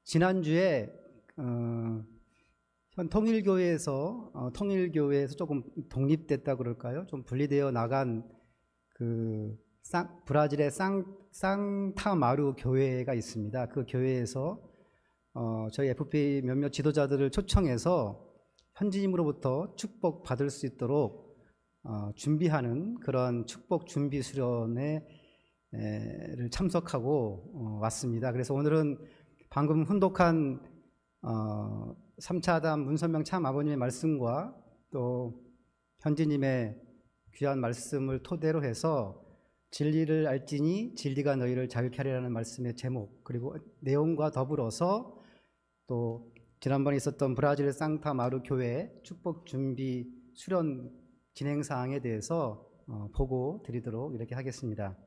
지난주에 현 통일교회에서 조금 독립됐다 그럴까요? 좀 분리되어 나간 그 브라질의 상타마루 교회가 있습니다. 그 교회에서 저희 FP 몇몇 지도자들을 초청해서 현지인으로부터 축복 받을 수 있도록 준비하는 그런 축복 준비 수련회를 참석하고 왔습니다. 그래서 오늘은 방금 훈독한 3차 아담 문선명 참 아버님의 말씀과 또 현지님의 귀한 말씀을 토대로 해서 진리를 알지니 진리가 너희를 자유케 하리라는 말씀의 제목, 그리고 내용과 더불어서 또 지난번에 있었던 브라질 상타마루 교회 축복 준비 수련 진행 사항에 대해서 보고 드리도록 이렇게 하겠습니다.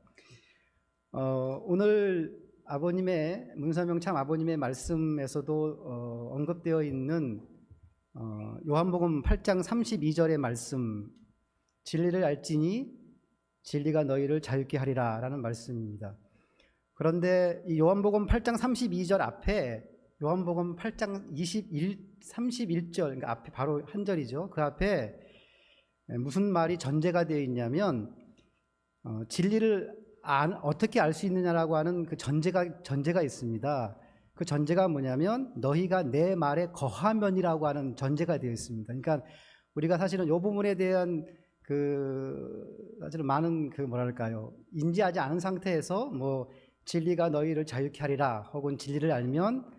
오늘 아버님의 문선명 참 아버님의 말씀에서도 언급되어 있는 요한복음 8장 32절의 말씀, 진리를 알지니 진리가 너희를 자유케 하리라 라는 말씀입니다. 그런데 이 요한복음 8장 32절 앞에 요한복음 8장 31절, 그러니까 앞에 바로 한 절이죠. 그 앞에 무슨 말이 전제가 되어 있냐면 진리를 어떻게 알 수 있느냐라고 하는 그 전제가 있습니다. 그 전제가 뭐냐면 너희가 내 말에 거하면이라고 하는 전제가 되어 있습니다. 그러니까 우리가 사실은 이 부분에 대한 사실은 많은 인지하지 않은 상태에서 진리가 너희를 자유케 하리라, 혹은 진리를 알면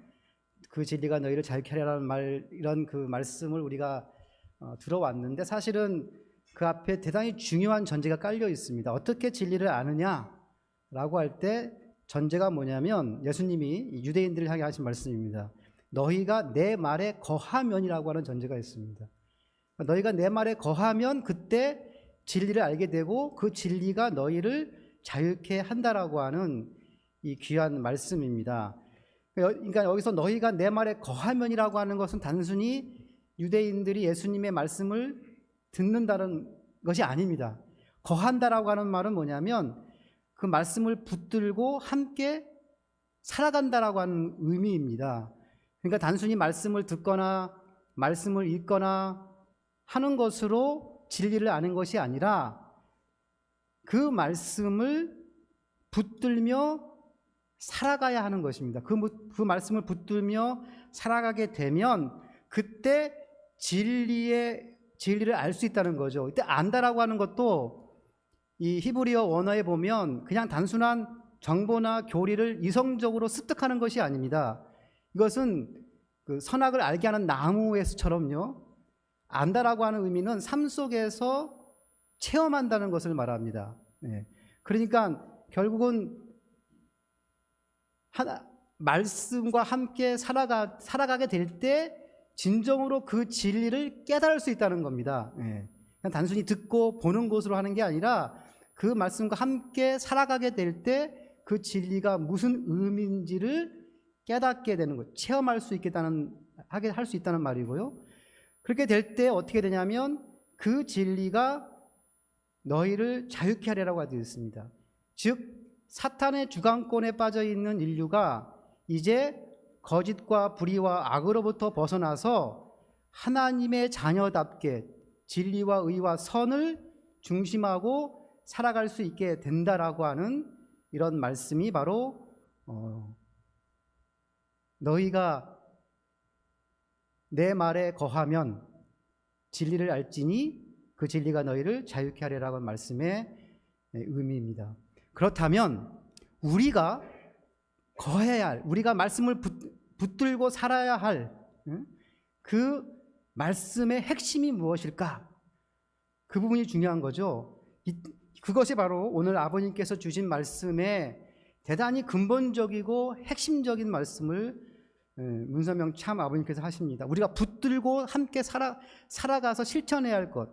그 진리가 너희를 자유케 하리라는 이런 그 말씀을 우리가 들어왔는데, 사실은 그 앞에 대단히 중요한 전제가 깔려 있습니다. 어떻게 진리를 아느냐라고 할 때 전제가 뭐냐면 예수님이 유대인들을 향해 하신 말씀입니다. 너희가 내 말에 거하면이라고 하는 전제가 있습니다. 너희가 내 말에 거하면 그때 진리를 알게 되고 그 진리가 너희를 자유케 한다라고 하는 이 귀한 말씀입니다. 그러니까 여기서 너희가 내 말에 거하면이라고 하는 것은 단순히 유대인들이 예수님의 말씀을 듣는다는 것이 아닙니다. 거한다라고 하는 말은 뭐냐면 그 말씀을 붙들고 함께 살아간다라고 하는 의미입니다. 그러니까 단순히 말씀을 듣거나 말씀을 읽거나 하는 것으로 진리를 아는 것이 아니라 그 말씀을 붙들며 살아가야 하는 것입니다. 그 말씀을 붙들며 살아가게 되면 그때 진리를 알 수 있다는 거죠. 이때 안다라고 하는 것도 이 히브리어 원어에 보면 그냥 단순한 정보나 교리를 이성적으로 습득하는 것이 아닙니다. 이것은 그 선악을 알게 하는 나무에서처럼요, 안다라고 하는 의미는 삶 속에서 체험한다는 것을 말합니다. 그러니까 결국은 말씀과 함께 살아가게 될 때 진정으로 그 진리를 깨달을 수 있다는 겁니다. 그냥 단순히 듣고 보는 것으로 하는 게 아니라 그 말씀과 함께 살아가게 될 때 그 진리가 무슨 의미인지를 깨닫게 되는 것, 체험할 수 할 수 있다는 말이고요. 그렇게 될 때 어떻게 되냐면 그 진리가 너희를 자유케 하리라고 되어 있습니다. 즉 사탄의 주관권에 빠져 있는 인류가 이제 거짓과 불의와 악으로부터 벗어나서 하나님의 자녀답게 진리와 의와 선을 중심하고 살아갈 수 있게 된다라고 하는 이런 말씀이 바로 너희가 내 말에 거하면 진리를 알지니 그 진리가 너희를 자유케 하리라고 하는 말씀의 의미입니다. 그렇다면 우리가 거해야 할, 우리가 말씀을 붙들고 살아야 할 그 말씀의 핵심이 무엇일까? 그 부분이 중요한 거죠. 그것이 바로 오늘 아버님께서 주신 말씀의 대단히 근본적이고 핵심적인 말씀을 문선명 참 아버님께서 하십니다. 우리가 붙들고 함께 살아가서 실천해야 할 것,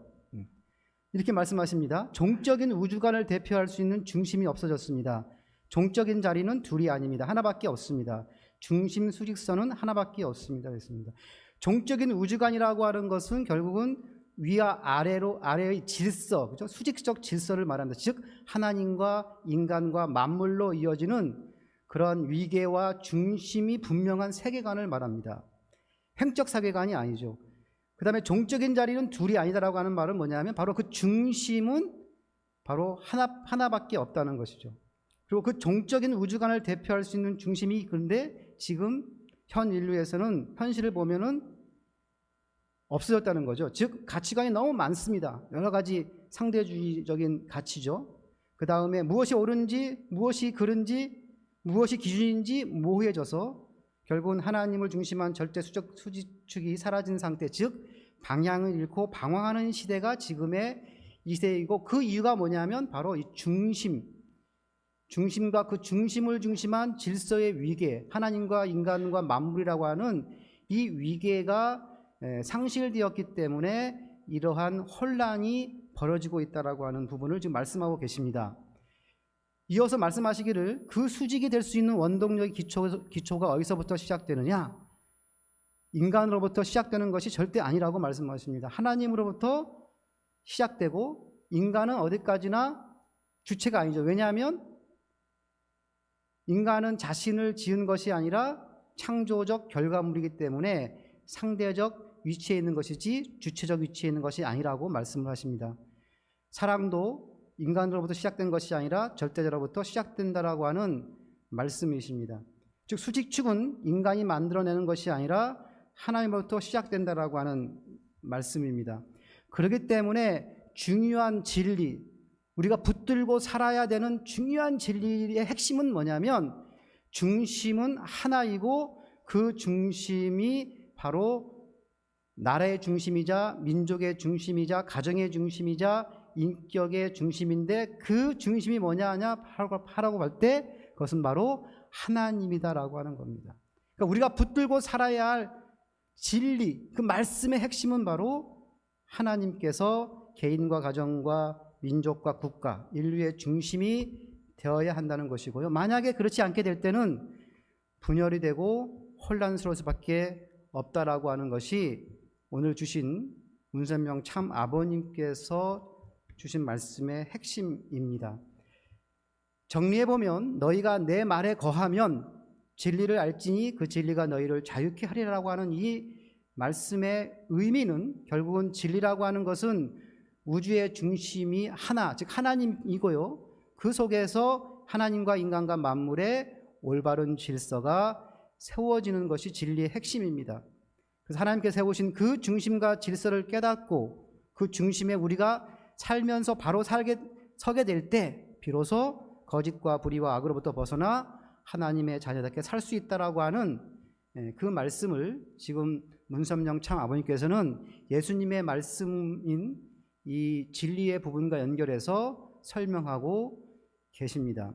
이렇게 말씀하십니다. 종적인 우주관을 대표할 수 있는 중심이 없어졌습니다. 종적인 자리는 둘이 아닙니다. 하나밖에 없습니다. 중심 수직선은 하나밖에 없습니다. 그랬습니다. 종적인 우주관이라고 하는 것은 결국은 위와 아래의 질서, 그렇죠? 수직적 질서를 말합니다. 즉 하나님과 인간과 만물로 이어지는 그러한 위계와 중심이 분명한 세계관을 말합니다. 횡적 세계관이 아니죠. 그 다음에 종적인 자리는 둘이 아니다라고 하는 말은 뭐냐면 바로 그 중심은 바로 하나밖에 없다는 것이죠. 그리고 그 종적인 우주관을 대표할 수 있는 중심이, 그런데 지금 현 인류에서는 현실을 보면은 없어졌다는 거죠. 즉 가치관이 너무 많습니다. 여러 가지 상대주의적인 가치죠. 그 다음에 무엇이 옳은지, 무엇이 그른지, 무엇이 기준인지 모호해져서 결국은 하나님을 중심한 절대 수직축이 사라진 상태, 즉 방향을 잃고 방황하는 시대가 지금의 이 세대이고, 그 이유가 뭐냐면 바로 이 중심과 그 중심을 중심한 질서의 위계, 하나님과 인간과 만물이라고 하는 이 위계가 상실되었기 때문에 이러한 혼란이 벌어지고 있다라고 하는 부분을 지금 말씀하고 계십니다. 이어서 말씀하시기를 그 수직이 될 수 있는 원동력의 기초가 어디서부터 시작되느냐? 인간으로부터 시작되는 것이 절대 아니라고 말씀하십니다. 하나님으로부터 시작되고, 인간은 어디까지나 주체가 아니죠. 왜냐하면 인간은 자신을 지은 것이 아니라 창조적 결과물이기 때문에 상대적 위치에 있는 것이지 주체적 위치에 있는 것이 아니라고 말씀을 하십니다. 사랑도 인간으로부터 시작된 것이 아니라 절대자로부터 시작된다라고 하는 말씀이십니다. 즉 수직축은 인간이 만들어내는 것이 아니라 하나님으로부터 시작된다라고 하는 말씀입니다. 그렇기 때문에 중요한 진리, 우리가 붙들고 살아야 되는 중요한 진리의 핵심은 뭐냐면 중심은 하나이고, 그 중심이 바로 나라의 중심이자 민족의 중심이자 가정의 중심이자 인격의 중심인데, 그 중심이 뭐냐 하라고 할 때 그것은 바로 하나님이다라고 하는 겁니다. 그러니까 우리가 붙들고 살아야 할 진리, 그 말씀의 핵심은 바로 하나님께서 개인과 가정과 민족과 국가, 인류의 중심이 되어야 한다는 것이고요. 만약에 그렇지 않게 될 때는 분열이 되고 혼란스러울 수밖에 없다라고 하는 것이 오늘 주신 문선명 참 아버님께서 주신 말씀의 핵심입니다. 정리해보면 너희가 내 말에 거하면 진리를 알지니 그 진리가 너희를 자유케 하리라고 하는 이 말씀의 의미는, 결국은 진리라고 하는 것은 우주의 중심이 하나, 즉 하나님이고요. 그 속에서 하나님과 인간과 만물의 올바른 질서가 세워지는 것이 진리의 핵심입니다. 그래서 하나님께서 세우신 그 중심과 질서를 깨닫고 그 중심에 우리가 살면서 바로 서게 될 때 비로소 거짓과 불의와 악으로부터 벗어나 하나님의 자녀답게 살 수 있다라고 하는 그 말씀을 지금 문선명 참 아버님께서는 예수님의 말씀인 이 진리의 부분과 연결해서 설명하고 계십니다.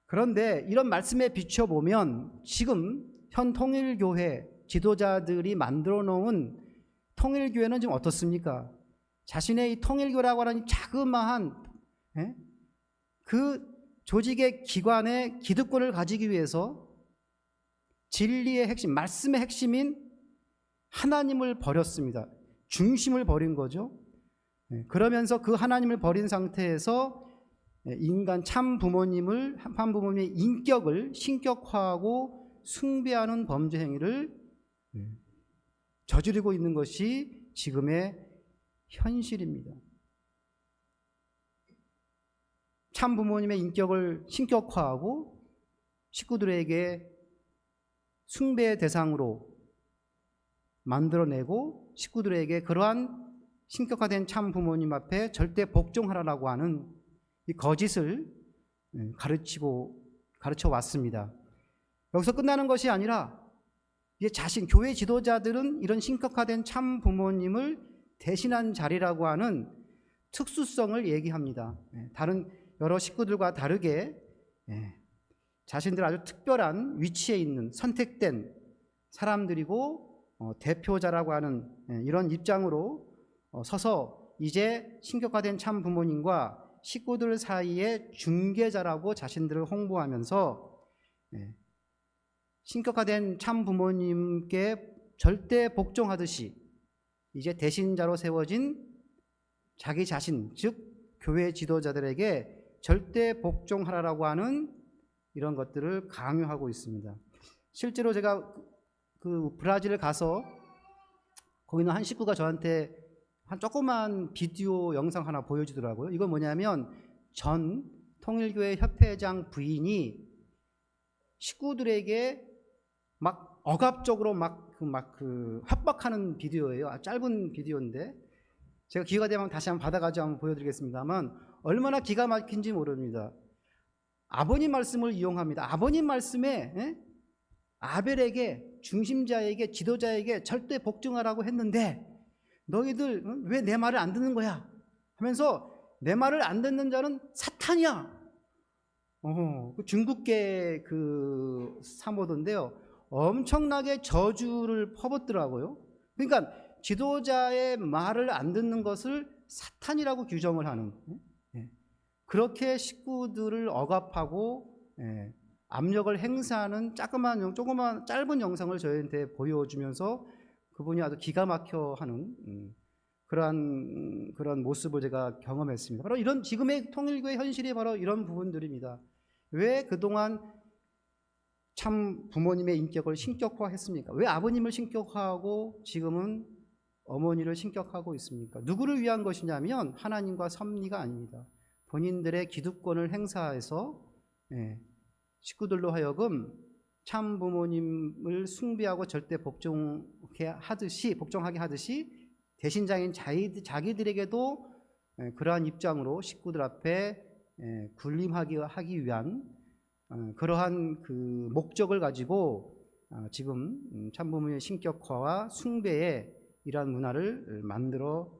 그런데 이런 말씀에 비춰보면 지금 현 통일교회 지도자들이 만들어 놓은 통일교회는 지금 어떻습니까? 자신의 이 통일교라고 하는 자그마한 그 조직의 기관의 기득권을 가지기 위해서 진리의 핵심, 말씀의 핵심인 하나님을 버렸습니다. 중심을 버린 거죠. 그러면서 그 하나님을 버린 상태에서 인간 참 부모님의 인격을 신격화하고 숭배하는 범죄 행위를 저지르고 있는 것이 지금의 현실입니다. 참 부모님의 인격을 신격화하고 식구들에게 숭배의 대상으로 만들어내고, 식구들에게 그러한 신격화된 참 부모님 앞에 절대 복종하라고 하는 이 거짓을 가르쳐 왔습니다. 여기서 끝나는 것이 아니라 이제 교회 지도자들은 이런 신격화된 참 부모님을 대신한 자리라고 하는 특수성을 얘기합니다. 다른 여러 식구들과 다르게 자신들 아주 특별한 위치에 있는 선택된 사람들이고 대표자라고 하는 이런 입장으로 서서 이제 신격화된 참 부모님과 식구들 사이의 중개자라고 자신들을 홍보하면서 신격화된 참 부모님께 절대 복종하듯이 이제 대신자로 세워진 자기 자신, 즉 교회 지도자들에게 절대 복종하라고 하는 이런 것들을 강요하고 있습니다. 실제로 제가 그 브라질에 가서 거기는 한 식구가 저한테 한 조그만 비디오 영상 하나 보여주더라고요. 이건 뭐냐면 전 통일교회 협회장 부인이 식구들에게 막 억압적으로 협박하는 비디오예요. 짧은 비디오인데 제가 기회가 되면 다시 한번 받아가지고 한번 보여드리겠습니다만 얼마나 기가 막힌지 모릅니다. 아버님 말씀을 이용합니다. 아버님 말씀에 아벨에게, 중심자에게, 지도자에게 절대 복종하라고 했는데 너희들 왜 내 말을 안 듣는 거야? 하면서 내 말을 안 듣는 자는 사탄이야. 그 중국계 그 사모던데요. 엄청나게 저주를 퍼붓더라고요. 그러니까 지도자의 말을 안 듣는 것을 사탄이라고 규정을 하는, 그렇게 식구들을 억압하고 압력을 행사하는 조그만 짧은 영상을 저희한테 보여주면서 그분이 아주 기가 막혀 하는 그런 모습을 제가 경험했습니다. 바로 이런 지금의 통일교의 현실이 바로 이런 부분들입니다. 왜 그동안 참 부모님의 인격을 신격화했습니까? 왜 아버님을 신격화하고 지금은 어머니를 신격화하고 있습니까? 누구를 위한 것이냐면 하나님과 섭리가 아닙니다. 본인들의 기득권을 행사해서 식구들로 하여금 참 부모님을 숭배하고 절대 복종하게 하듯이 대신자인 자기들에게도 그러한 입장으로 식구들 앞에 군림하기 위한 그러한 그 목적을 가지고 지금 참부모의 신격화와 숭배의 이러한 문화를 만들어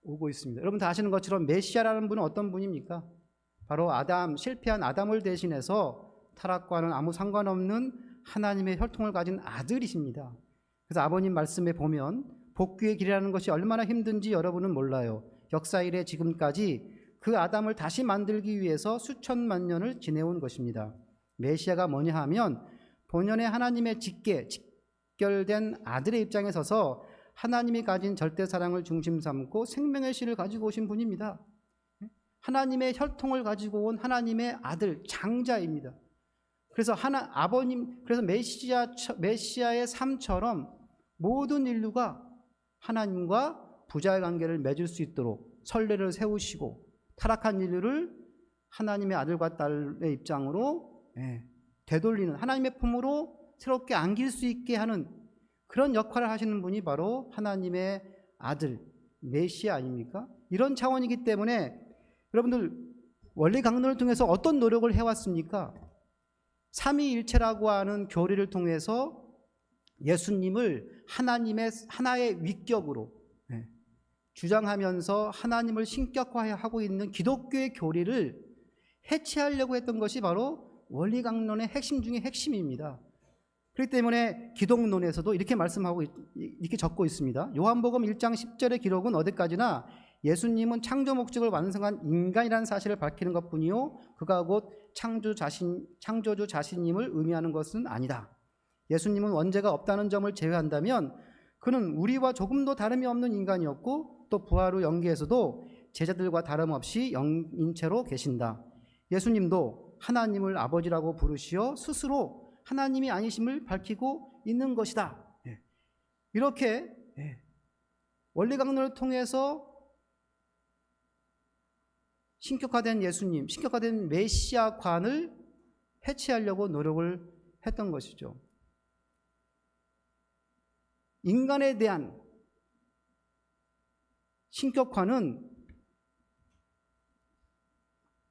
오고 있습니다. 여러분 다 아시는 것처럼 메시아라는 분은 어떤 분입니까? 바로 실패한 아담을 대신해서 타락과는 아무 상관없는 하나님의 혈통을 가진 아들이십니다. 그래서 아버님 말씀에 보면 복귀의 길이라는 것이 얼마나 힘든지 여러분은 몰라요. 역사 이래 지금까지 그 아담을 다시 만들기 위해서 수천만 년을 지내온 것입니다. 메시아가 뭐냐 하면 본연의 하나님의 직결된 아들의 입장에 서서 하나님이 가진 절대 사랑을 중심 삼고 생명의 씨를 가지고 오신 분입니다. 하나님의 혈통을 가지고 온 하나님의 아들 장자입니다. 그래서 그래서 메시아의 삶처럼 모든 인류가 하나님과 부자의 관계를 맺을 수 있도록 선례를 세우시고 타락한 인류를 하나님의 아들과 딸의 입장으로 되돌리는 하나님의 품으로 새롭게 안길 수 있게 하는 그런 역할을 하시는 분이 바로 하나님의 아들 메시아 아닙니까? 이런 차원이기 때문에 여러분들 원리 강론을 통해서 어떤 노력을 해왔습니까? 삼위일체라고 하는 교리를 통해서 예수님을 하나의 위격으로 주장하면서 하나님을 신격화하고 있는 기독교의 교리를 해체하려고 했던 것이 바로 원리 강론의 핵심 중에 핵심입니다. 그렇기 때문에 기독론에서도 이렇게 이렇게 적고 있습니다. 요한복음 1장 10절의 기록은 어디까지나 예수님은 창조 목적을 완성한 인간이라는 사실을 밝히는 것뿐이요 그가 곧 창조주 자신임을 의미하는 것은 아니다. 예수님은 원죄가 없다는 점을 제외한다면 그는 우리와 조금도 다름이 없는 인간이었고 또 부활 후 영계에서도 제자들과 다름없이 영인체로 계신다. 예수님도 하나님을 아버지라고 부르시어 스스로 하나님이 아니심을 밝히고 있는 것이다. 이렇게 원리 강론을 통해서 신격화된 예수님, 신격화된 메시아관을 해체하려고 노력을 했던 것이죠. 인간에 대한 신격화는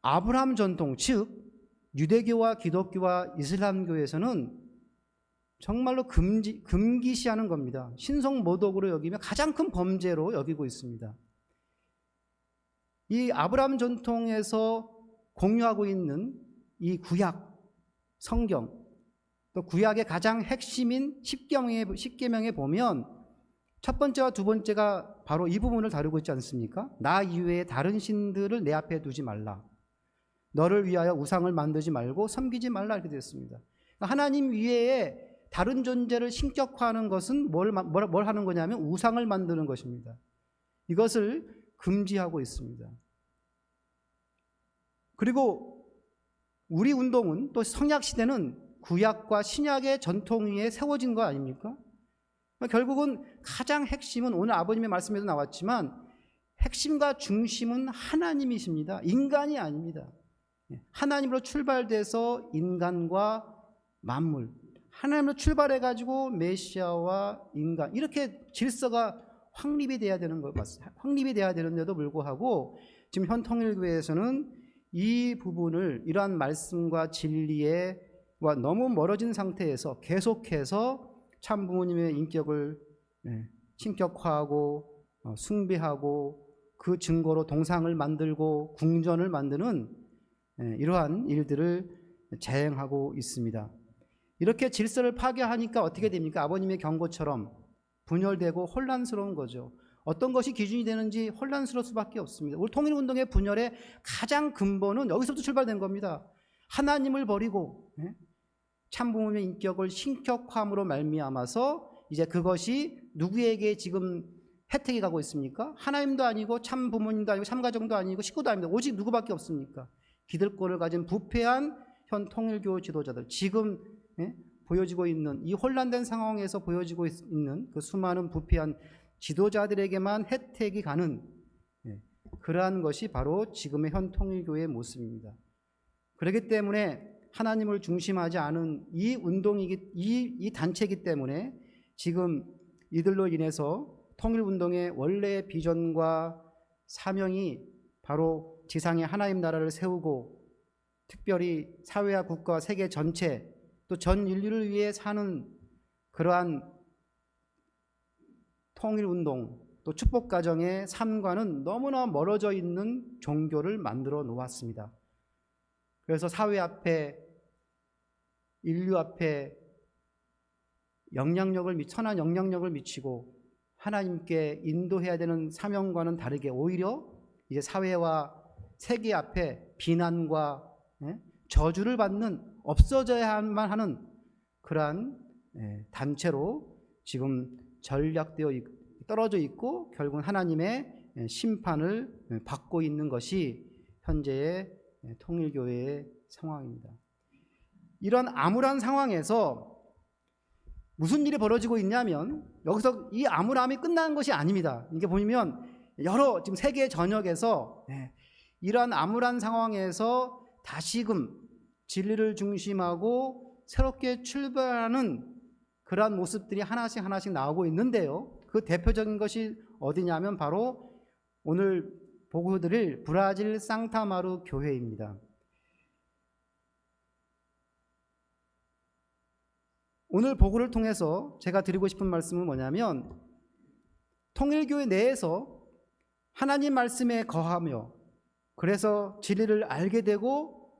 아브라함 전통, 즉 유대교와 기독교와 이슬람교에서는 정말로 금기시하는 겁니다. 신성모독으로 여기며 가장 큰 범죄로 여기고 있습니다. 이 아브라함 전통에서 공유하고 있는 이 구약, 성경, 또 구약의 가장 핵심인 십계명에 보면 첫 번째와 두 번째가 바로 이 부분을 다루고 있지 않습니까? 나 이외에 다른 신들을 내 앞에 두지 말라. 너를 위하여 우상을 만들지 말고 섬기지 말라 이렇게 되어 있습니다. 하나님 위에 다른 존재를 신격화하는 것은 뭘 하는 거냐면 우상을 만드는 것입니다. 이것을 금지하고 있습니다. 그리고 우리 운동은 또 성약 시대는 구약과 신약의 전통 위에 세워진 거 아닙니까? 결국은 가장 핵심은 오늘 아버님의 말씀에도 나왔지만 핵심과 중심은 하나님이십니다. 인간이 아닙니다. 하나님으로 출발돼서 인간과 만물, 하나님으로 출발해가지고 메시아와 인간, 이렇게 질서가 확립이 돼야 되는 것 맞습니다. 확립이 돼야 되는데도 불구하고 지금 현 통일교회에서는 이 부분을 이러한 말씀과 진리와 너무 멀어진 상태에서 계속해서 참 부모님의 인격을 신격화하고 숭배하고 그 증거로 동상을 만들고 궁전을 만드는 이러한 일들을 자행하고 있습니다. 이렇게 질서를 파괴하니까 어떻게 됩니까? 아버님의 경고처럼 분열되고 혼란스러운 거죠. 어떤 것이 기준이 되는지 혼란스러울 수밖에 없습니다. 우리 통일운동의 분열의 가장 근본은 여기서부터 출발된 겁니다. 하나님을 버리고 참부모님의 인격을 신격화함으로 말미암아서 이제 그것이 누구에게 지금 혜택이 가고 있습니까? 하나님도 아니고 참부모님도 아니고 참가정도 아니고 식구도 아닙니다. 오직 누구밖에 없습니까? 기득권을 가진 부패한 현 통일교 지도자들, 지금 보여지고 있는 이 혼란된 상황에서 보여지고 있는 그 수많은 부패한 지도자들에게만 혜택이 가는 그러한 것이 바로 지금의 현 통일교의 모습입니다. 그렇기 때문에 하나님을 중심하지 않은 이 운동이기, 이 단체이기 때문에 지금 이들로 인해서 통일운동의 원래의 비전과 사명이 바로 지상에 하나님 나라를 세우고 특별히 사회와 국가와 세계 전체 또 전 인류를 위해 사는 그러한 통일운동 또 축복가정의 삶과는 너무나 멀어져 있는 종교를 만들어 놓았습니다. 그래서 사회 앞에 인류 앞에 천한 영향력을 미치고 하나님께 인도해야 되는 사명과는 다르게 오히려 이제 사회와 세계 앞에 비난과 저주를 받는 없어져야만 하는 그러한 단체로 지금 전략되어 떨어져 있고 결국은 하나님의 심판을 받고 있는 것이 현재의 통일교회의 상황입니다. 이런 암울한 상황에서 무슨 일이 벌어지고 있냐면 여기서 이 암울함이 끝나는 것이 아닙니다. 이게 보면 여러 지금 세계 전역에서 이러한 암울한 상황에서 다시금 진리를 중심하고 새롭게 출발하는 그러한 모습들이 하나씩 하나씩 나오고 있는데요. 그 대표적인 것이 어디냐면 바로 오늘 보고드릴 브라질 상타마루 교회입니다. 오늘 보고를 통해서 제가 드리고 싶은 말씀은 뭐냐면 통일교회 내에서 하나님 말씀에 거하며 그래서 진리를 알게 되고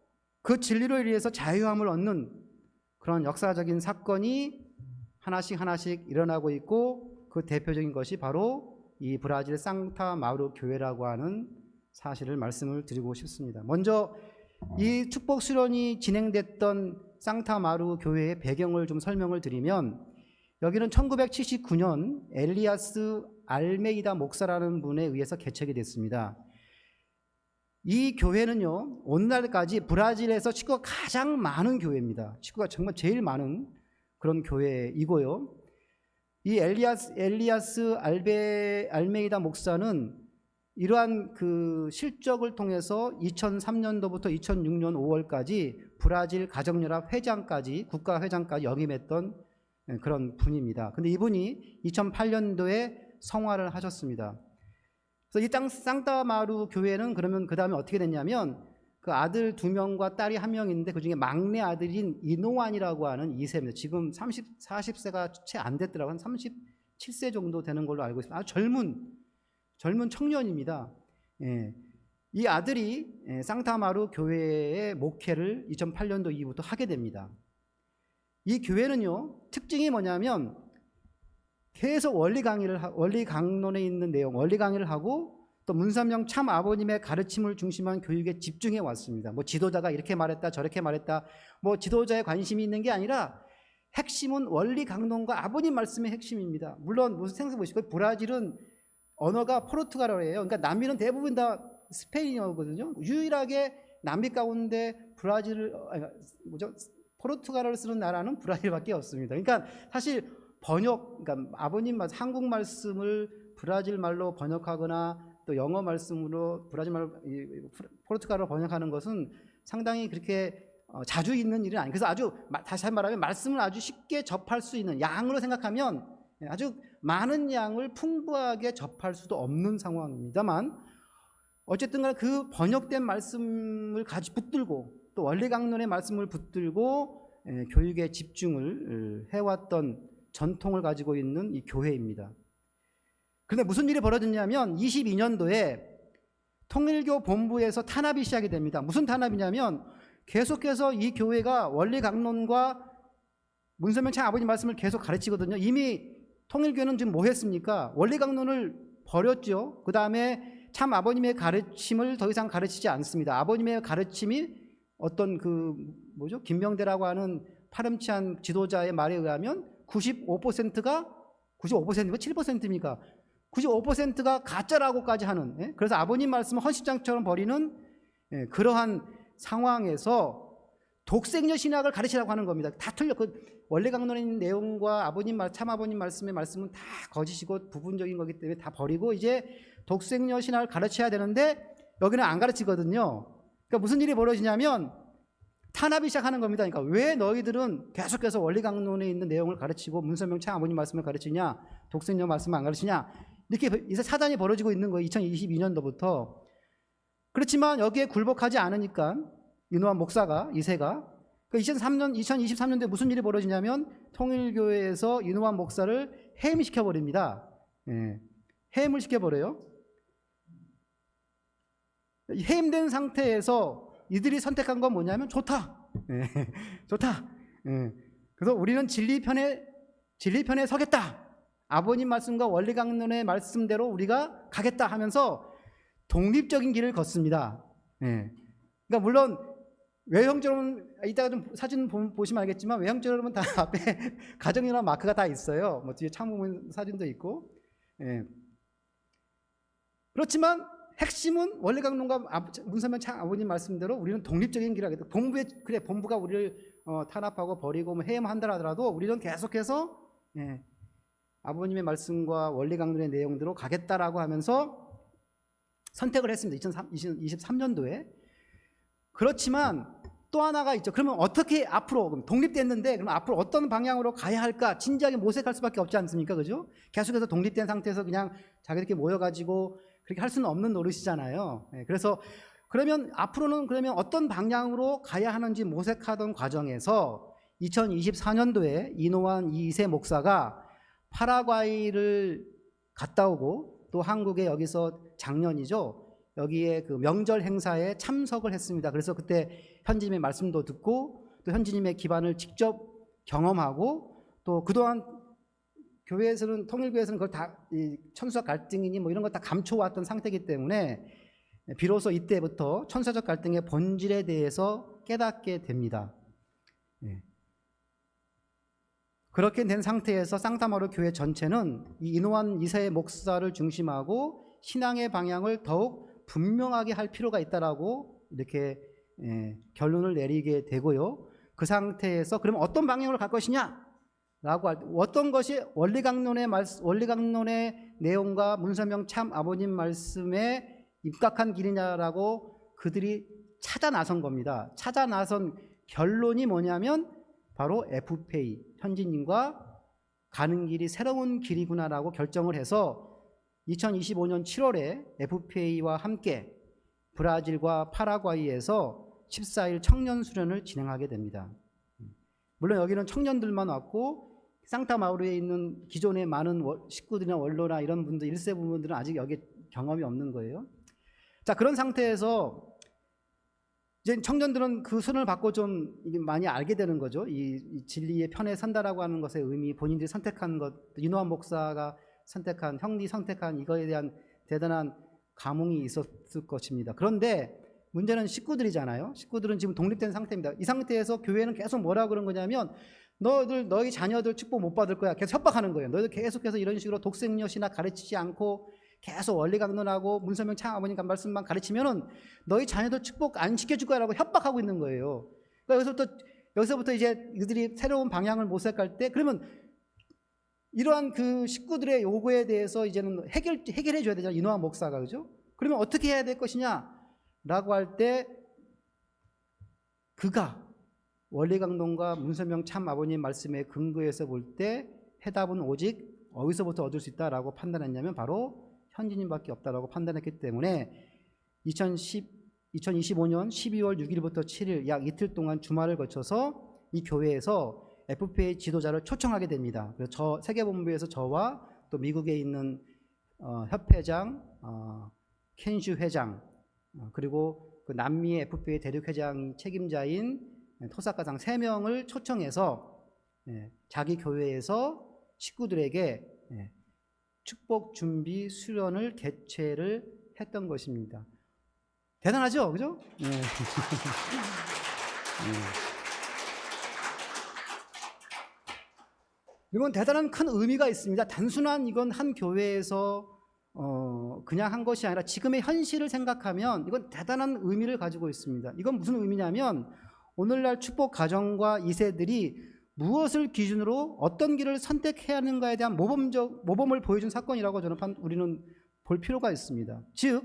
그 진리로 인해서 자유함을 얻는 그런 역사적인 사건이 하나씩 하나씩 일어나고 있고 그 대표적인 것이 바로 이 브라질 상타마루 교회라고 하는 사실을 말씀을 드리고 싶습니다. 먼저 이 축복 수련이 진행됐던 상타마루 교회의 배경을 좀 설명을 드리면 여기는 1979년 엘리아스 알메이다 목사라는 분에 의해서 개척이 됐습니다. 이 교회는요 오늘날까지 브라질에서 식구가 가장 많은 교회입니다. 식구가 정말 제일 많은 그런 교회이고요. 이 엘리아스 알메이다 목사는 이러한 그 실적을 통해서 2003년도부터 2006년 5월까지 브라질 가정연합 회장까지 국가회장까지 역임했던 그런 분입니다. 근데 이분이 2008년도에 성화를 하셨습니다. 그래서 이 상타마루 교회는 그러면 그 다음에 어떻게 됐냐면 그 아들 2명과 딸이 1명인데 그 중에 막내 아들인 이노환이라고 하는 2세입니다. 지금 40세가 채 안 됐더라고요. 한 37세 정도 되는 걸로 알고 있습니다. 아주 젊은 청년입니다. 이 아들이 상타마루 교회의 목회를 2008년도 이후부터 하게 됩니다. 이 교회는요 특징이 뭐냐면 계속 원리 강론에 있는 내용, 원리 강의를 하고 또 문선명 참 아버님의 가르침을 중심한 교육에 집중해 왔습니다. 뭐 지도자가 이렇게 말했다 저렇게 말했다 뭐 지도자에 관심이 있는 게 아니라 핵심은 원리 강론과 아버님 말씀의 핵심입니다. 물론 무슨 생각해 보시고 브라질은 언어가 포르투갈어예요. 그러니까 남미는 대부분 다 스페인어거든요. 유일하게 남미 가운데 브라질 포르투갈어를 쓰는 나라는 브라질밖에 없습니다. 그러니까 사실 그러니까 아버님 한국 말씀을 브라질 말로 번역하거나 또 영어 말씀으로 브라질 말로 포르투갈어로 번역하는 것은 상당히 그렇게 자주 있는 일은 아니에요. 그래서 아주 다시 말하면 말씀을 아주 쉽게 접할 수 있는 양으로 생각하면 아주 많은 양을 풍부하게 접할 수도 없는 상황입니다만 어쨌든 간에 그 번역된 말씀을 붙들고 또 원리강론의 말씀을 붙들고 교육에 집중을 해왔던 전통을 가지고 있는 이 교회입니다. 그런데 무슨 일이 벌어졌냐면 22년도에 통일교 본부에서 탄압이 시작이 됩니다. 무슨 탄압이냐면 계속해서 이 교회가 원리강론과 문선명 참 아버님 말씀을 계속 가르치거든요. 이미 통일교는 지금 뭐 했습니까? 원리강론을 버렸죠. 그 다음에 참 아버님의 가르침을 더 이상 가르치지 않습니다. 아버님의 가르침이 어떤 김명대라고 하는 파렴치한 지도자의 말에 의하면 95%가 7%입니까? 95%가 가짜라고까지 하는, 그래서 아버님 말씀을 헌신장처럼 버리는 그러한 상황에서 독생녀 신학을 가르치라고 하는 겁니다. 다 틀려. 원리강론의 내용과 참 아버님 말씀의 말씀은 다 거짓이고 부분적인 거기 때문에 다 버리고 이제 독생녀 신학을 가르쳐야 되는데 여기는 안 가르치거든요. 그러니까 무슨 일이 벌어지냐면 탄압이 시작하는 겁니다. 그러니까 왜 너희들은 계속해서 원리강론에 있는 내용을 가르치고 문선명 참 아버님 말씀을 가르치냐, 독생녀 말씀을 안 가르치냐, 이렇게 이제 사단이 벌어지고 있는 거예요. 2022년도부터. 그렇지만 여기에 굴복하지 않으니까 윤호환 목사가 2세가 2023년도에 무슨 일이 벌어지냐면 통일교회에서 윤호환 목사를 해임시켜버립니다. 해임을 시켜버려요. 해임된 상태에서 이들이 선택한 건 뭐냐면 좋다. 좋다. 그래서 우리는 진리 편에 서겠다. 아버님 말씀과 원리강론의 말씀대로 우리가 가겠다 하면서 독립적인 길을 걷습니다. 그러니까 물론 외형적으로는 이따가 좀 사진 보시면 알겠지만 외형적으로는 다 앞에 가정이나 마크가 다 있어요. 뭐 뒤에 창문 사진도 있고. 그렇지만 핵심은 원리강론과 문선명 참 아버님 말씀대로 우리는 독립적인 길을 하겠다. 본부가 우리를 탄압하고 버리고 해임한다 하더라도 우리는 계속해서 아버님의 말씀과 원리강론의 내용대로 가겠다라고 하면서 선택을 했습니다. 2023년도에. 그렇지만 또 하나가 있죠. 그러면 어떻게 앞으로 독립됐는데 그럼 앞으로 어떤 방향으로 가야 할까? 진지하게 모색할 수밖에 없지 않습니까? 그죠? 계속해서 독립된 상태에서 그냥 자기들끼리 모여가지고 그렇게 할 수는 없는 노릇이잖아요. 그래서 그러면 앞으로는 어떤 방향으로 가야 하는지 모색하던 과정에서 2024년도에 이노환 2세 목사가 파라과이를 갔다 오고 또 한국에 여기서 작년이죠. 여기에 그 명절 행사에 참석을 했습니다. 그래서 그때 현지님의 말씀도 듣고 또 현지님의 기반을 직접 경험하고 또 그동안 교회에서는 통일교회에서는 그걸 다 천수학 갈등이니 뭐 이런 거 다 감춰왔던 상태이기 때문에 비로소 이때부터 천사적 갈등의 본질에 대해서 깨닫게 됩니다. 그렇게 된 상태에서 상타마루 교회 전체는 이 이노환 2세 목사를 중심하고 신앙의 방향을 더욱 분명하게 할 필요가 있다라고 이렇게 결론을 내리게 되고요. 그 상태에서 그러면 어떤 방향으로 갈 것이냐? 라고 어떤 것이 원리강론의 내용과 문선명 참 아버님 말씀에 입각한 길이냐라고 그들이 찾아 나선 겁니다. 찾아 나선 결론이 뭐냐면 바로 FPA, 현지님과 가는 길이 새로운 길이구나라고 결정을 해서 2025년 7월에 FPA와 함께 브라질과 파라과이에서 14일 청년 수련을 진행하게 됩니다. 물론 여기는 청년들만 왔고 상타마우르에 있는 기존의 많은 식구들이나 원로나 이런 분들 1세 부분들은 아직 여기 경험이 없는 거예요. 자, 그런 상태에서 이제 청년들은 그 수련을 받고 좀 많이 알게 되는 거죠. 이 진리의 편에 선다라고 하는 것의 의미, 본인들이 선택한 것, 이노환 목사가 선택한, 형리 선택한 이거에 대한 대단한 감흥이 있었을 것입니다. 그런데 문제는 식구들이잖아요. 식구들은 지금 독립된 상태입니다. 이 상태에서 교회는 계속 뭐라고 그런 거냐면 너희 자녀들 축복 못 받을 거야. 계속 협박하는 거예요. 너희들 계속해서 이런 식으로 독생녀 신학 가르치지 않고 계속 원리 강론하고 문선명 창아버님 말씀만 가르치면은 너희 자녀들 축복 안 시켜줄 거라고 협박하고 있는 거예요. 그러니까 여기서부터 이제 이들이 새로운 방향을 모색할 때, 그러면 이러한 그 식구들의 요구에 대해서 이제는 해결해 줘야 되잖아요. 이노한 목사가. 그죠? 그러면 어떻게 해야 될 것이냐라고 할 때, 그가 원리강론과 문선명 참 아버님 말씀에 근거해서 볼 때 해답은 오직 어디서부터 얻을 수 있다라고 판단했냐면 바로 현진님밖에 없다라고 판단했기 때문에 2025년 12월 6일부터 7일 약 이틀 동안 주말을 거쳐서 이 교회에서 FPA 지도자를 초청하게 됩니다. 그래서 저 세계본부에서 저와 또 미국에 있는 협회장, 켄슈 회장, 그리고 그 남미 FPA 대륙회장 책임자인 토사카상 3명을 초청해서 자기 교회에서 식구들에게 축복 준비 수련을 개최를 했던 것입니다. 대단하죠? 그죠? 네. 이건 대단한 큰 의미가 있습니다. 단순한 이건 한 교회에서 그냥 한 것이 아니라 지금의 현실을 생각하면 이건 대단한 의미를 가지고 있습니다. 이건 무슨 의미냐면 오늘날 축복 가정과 2세들이 무엇을 기준으로 어떤 길을 선택해야 하는가에 대한 모범을 보여준 사건이라고 우리는 볼 필요가 있습니다. 즉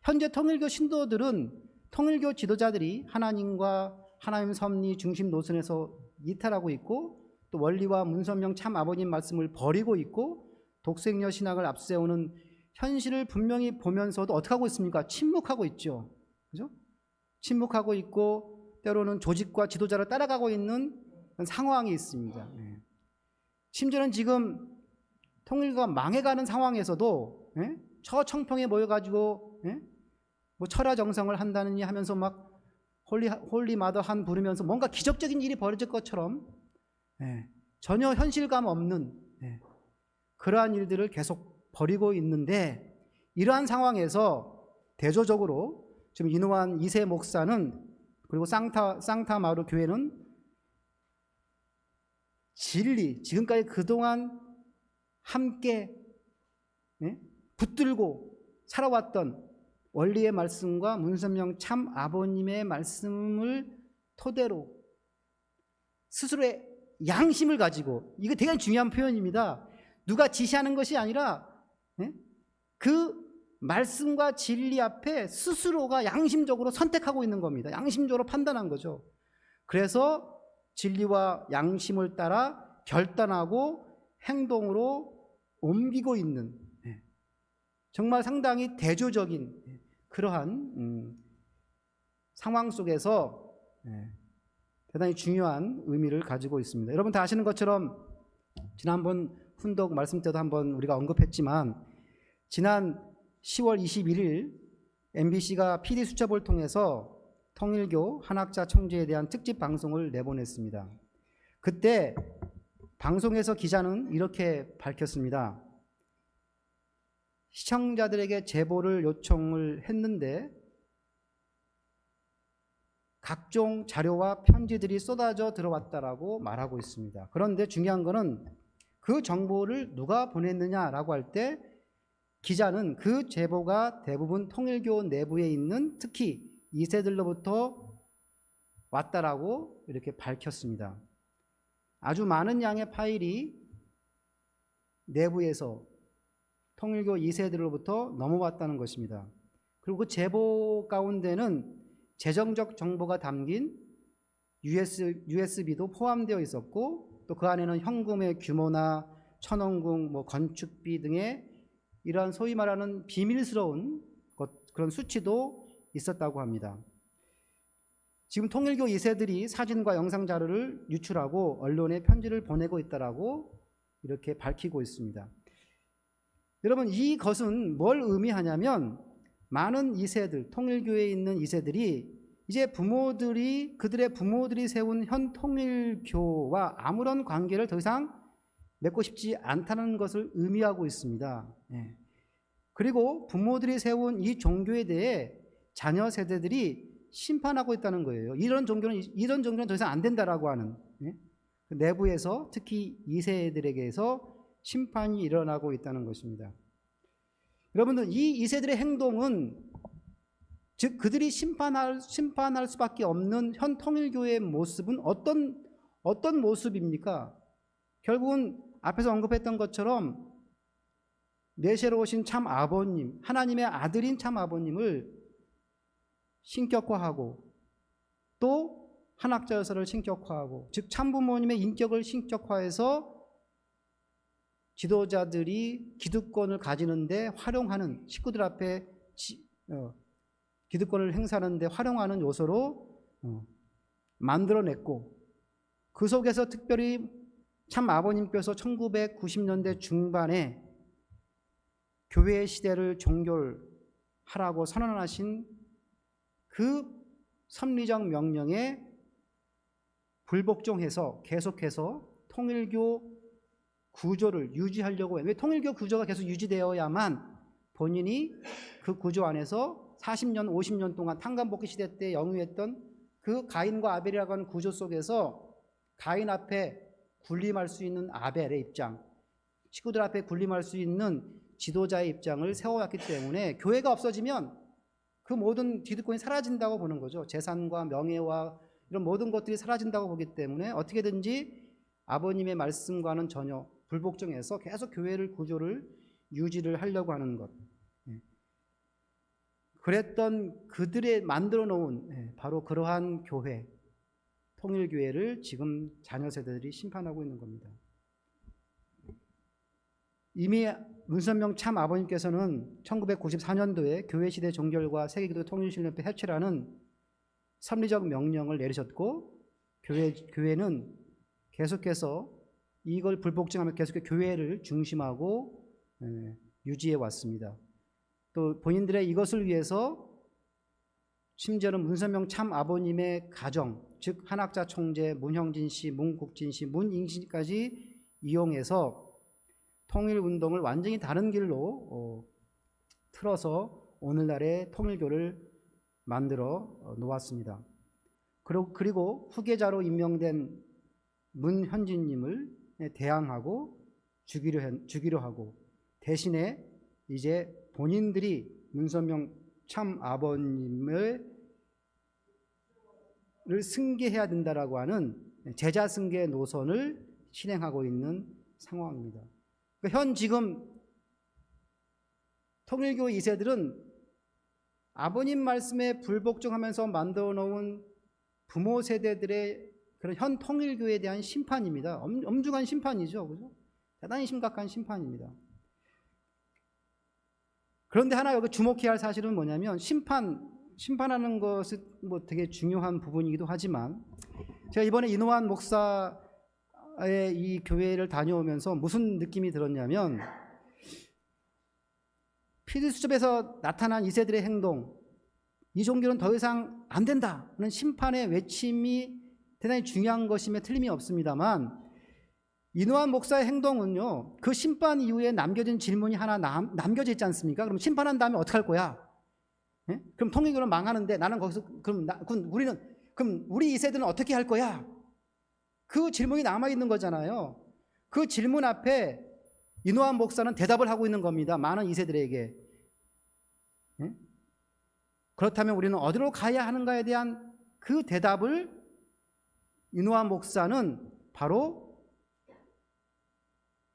현재 통일교 신도들은 통일교 지도자들이 하나님과 하나님 섭리 중심 노선에서 이탈하고 있고, 또 원리와 문선명 참 아버님 말씀을 버리고 있고, 독생녀 신학을 앞세우는 현실을 분명히 보면서도 어떻게 하고 있습니까? 침묵하고 있죠. 그죠? 침묵하고 있고 때로는 조직과 지도자를 따라가고 있는 상황이 있습니다. 심지어는 지금 통일교가 망해가는 상황에서도 저 청평에 모여가지고 뭐 철야정성을 한다느니 하면서 막 홀리 마더 한 부르면서 뭔가 기적적인 일이 벌어질 것처럼 전혀 현실감 없는 그러한 일들을 계속 벌이고 있는데, 이러한 상황에서 대조적으로 지금 이노한 2세 목사는, 그리고 쌍타마루 교회는 진리, 지금까지 그동안 함께 붙들고 살아왔던 원리의 말씀과 문선명 참 아버님의 말씀을 토대로 스스로의 양심을 가지고, 이거 되게 중요한 표현입니다. 누가 지시하는 것이 아니라 그 말씀과 진리 앞에 스스로가 양심적으로 선택하고 있는 겁니다. 양심적으로 판단한 거죠. 그래서 진리와 양심을 따라 결단하고 행동으로 옮기고 있는, 정말 상당히 대조적인 그러한 상황 속에서 대단히 중요한 의미를 가지고 있습니다. 여러분 다 아시는 것처럼 지난번 훈독 말씀 때도 한번 우리가 언급했지만, 지난 10월 21일 MBC가 PD수첩을 통해서 통일교 한학자 총재에 대한 특집 방송을 내보냈습니다. 그때 방송에서 기자는 이렇게 밝혔습니다. 시청자들에게 제보를 요청을 했는데 각종 자료와 편지들이 쏟아져 들어왔다라고 말하고 있습니다. 그런데 중요한 거는 그 정보를 누가 보냈느냐라고 할 때 기자는 그 제보가 대부분 통일교 내부에 있는 특히 2세들로부터 왔다라고 이렇게 밝혔습니다. 아주 많은 양의 파일이 내부에서 통일교 2세들로부터 넘어왔다는 것입니다. 그리고 그 제보 가운데는 재정적 정보가 담긴 USB도 포함되어 있었고, 또 그 안에는 현금의 규모나 천원궁, 건축비 등의 이러한 소위 말하는 비밀스러운 그런 수치도 있었다고 합니다. 지금 통일교 2세들이 사진과 영상 자료를 유출하고 언론에 편지를 보내고 있다라고 이렇게 밝히고 있습니다. 여러분, 이것은 뭘 의미하냐면 많은 2세들, 통일교에 있는 2세들이 이제 그들의 부모들이 세운 현 통일교와 아무런 관계를 더 이상 맺고 싶지 않다는 것을 의미하고 있습니다. 그리고 부모들이 세운 이 종교에 대해 자녀 세대들이 심판하고 있다는 거예요. 이런 종교는 더 이상 안 된다라고 하는, 내부에서 특히 2세들에게서 심판이 일어나고 있다는 것입니다. 여러분들 이 2세들의 행동은 즉 그들이 심판할 수밖에 없는 현 통일교회의 모습은 어떤 모습입니까? 결국은 앞에서 언급했던 것처럼 메시아로 오신 참 아버님, 하나님의 아들인 참 아버님을 신격화하고 또 한학자여서를 신격화하고 즉 참부모님의 인격을 신격화해서 지도자들이 기득권을 가지는데 활용하는 식구들 앞에 기득권을 행사하는 데 활용하는 요소로 만들어냈고 그 속에서 특별히 참 아버님께서 1990년대 중반에 교회의 시대를 종결하라고 선언하신 그 섭리적 명령에 불복종해서 계속해서 통일교 구조를 유지하려고 해요. 왜 통일교 구조가 계속 유지되어야만 본인이 그 구조 안에서 40년, 50년 동안 탄감복귀 시대 때 영위했던 그 가인과 아벨이라고 하는 구조 속에서 가인 앞에 군림할 수 있는 아벨의 입장, 식구들 앞에 군림할 수 있는 지도자의 입장을 세워왔기 때문에 교회가 없어지면 그 모든 기득권이 사라진다고 보는 거죠. 재산과 명예와 이런 모든 것들이 사라진다고 보기 때문에 어떻게든지 아버님의 말씀과는 전혀 불복종해서 계속 교회를 구조를 유지를 하려고 하는 것. 그랬던 그들의 만들어 놓은 바로 그러한 교회, 통일교회를 지금 자녀 세대들이 심판하고 있는 겁니다. 이미 문선명 참 아버님께서는 1994년도에 교회시대 종결과 세계기도 통일신협회 해체라는 섭리적 명령을 내리셨고 교회는 계속해서 이걸 불복종하며 계속 교회를 중심하고 유지해 왔습니다. 또 본인들의 이것을 위해서 심지어는 문선명 참 아버님의 가정, 즉 한학자 총재, 문형진 씨, 문국진 씨, 문잉신까지 이용해서 통일운동을 완전히 다른 길로 틀어서 오늘날의 통일교를 만들어 놓았습니다. 그리고 후계자로 임명된 문현진님을 대항하고 죽이려 하고 대신에 이제 본인들이 문선명 참 아버님을 승계해야 된다라고 하는 제자 승계 노선을 실행하고 있는 상황입니다. 현 지금 통일교 2세들은 아버님 말씀에 불복종하면서 만들어 놓은 부모 세대들의 그런 현 통일교에 대한 심판입니다. 엄중한 심판이죠. 그죠? 대단히 심각한 심판입니다. 그런데 하나 여기 주목해야 할 사실은 뭐냐면 심판하는 것은 뭐 되게 중요한 부분이기도 하지만 제가 이번에 이노한 목사의 이 교회를 다녀오면서 무슨 느낌이 들었냐면 필수첩에서 나타난 2세들의 행동, 이 종교는 더 이상 안 된다는 심판의 외침이 대단히 중요한 것임에 틀림이 없습니다만 이노한 목사의 행동은요, 그 심판 이후에 남겨진 질문이 하나 남겨져 있지 않습니까? 그럼 심판한 다음에 어떻게 할 거야? 예? 그럼 통일교는 망하는데 나는 거기서 그럼 우리 2세들은 어떻게 할 거야? 그 질문이 남아 있는 거잖아요. 그 질문 앞에 이노한 목사는 대답을 하고 있는 겁니다. 많은 2세들에게. 예? 그렇다면 우리는 어디로 가야 하는가에 대한 그 대답을 이노한 목사는 바로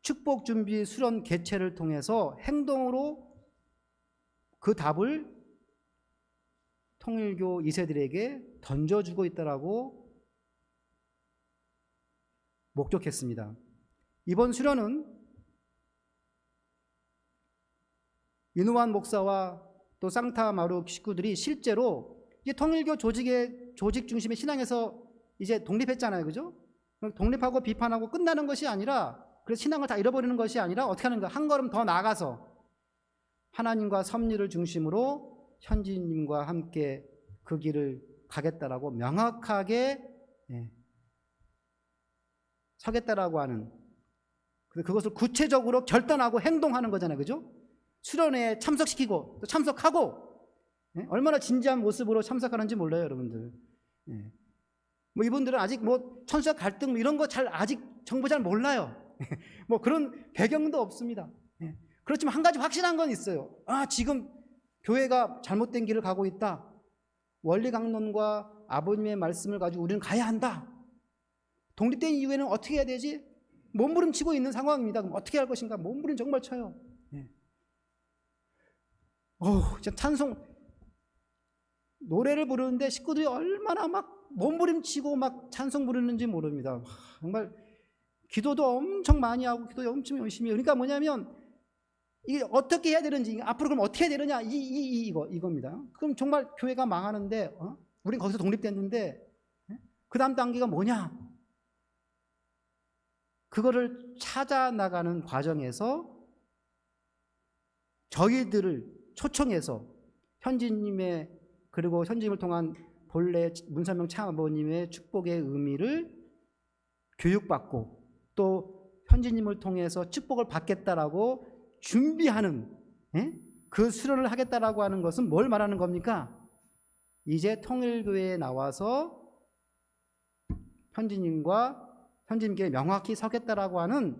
축복준비 수련 개최를 통해서 행동으로 그 답을 통일교 2세들에게 던져주고 있다라고 목격했습니다. 이번 수련은 이누완 목사와 또 쌍타 마루 식구들이 실제로 이제 통일교 조직 중심의 신앙에서 이제 독립했잖아요, 그죠? 독립하고 비판하고 끝나는 것이 아니라, 그래서 신앙을 다 잃어버리는 것이 아니라 어떻게 하는가? 한 걸음 더 나아가서 하나님과 섭리를 중심으로 현지님과 함께 그 길을 가겠다라고 명확하게 서겠다라고 하는, 그것을 구체적으로 결단하고 행동하는 거잖아요, 그죠? 수련회에 참석시키고 또 참석하고, 얼마나 진지한 모습으로 참석하는지 몰라요, 여러분들. 뭐 이분들은 아직 뭐 천수와 갈등 이런 거 아직 정보 잘 몰라요. 뭐 그런 배경도 없습니다. 그렇지만 한 가지 확실한 건 있어요. 지금 교회가 잘못된 길을 가고 있다. 원리 강론과 아버님의 말씀을 가지고 우리는 가야 한다. 독립된 이후에는 어떻게 해야 되지? 몸부림치고 있는 상황입니다. 그럼 어떻게 할 것인가? 몸부림 정말 쳐요. 예. 진짜 찬송 노래를 부르는데 식구들이 얼마나 막 몸부림치고 막 찬송 부르는지 모릅니다. 정말 기도도 엄청 많이 하고 기도 엄청 열심히 해요. 그러니까 뭐냐면 이게 어떻게 해야 되는지, 앞으로 그럼 어떻게 해야 되느냐, 이겁니다. 그럼 정말 교회가 망하는데, 우린 거기서 독립됐는데, 그 다음 단계가 뭐냐? 그거를 찾아 나가는 과정에서 저희들을 초청해서 현지님의, 그리고 현지님을 통한 본래 문선명 참아버님의 축복의 의미를 교육받고 또 현지님을 통해서 축복을 받겠다라고 준비하는, 그 수련을 하겠다라고 하는 것은 뭘 말하는 겁니까? 이제 통일교회에 나와서 현지님과 현지님께 명확히 서겠다라고 하는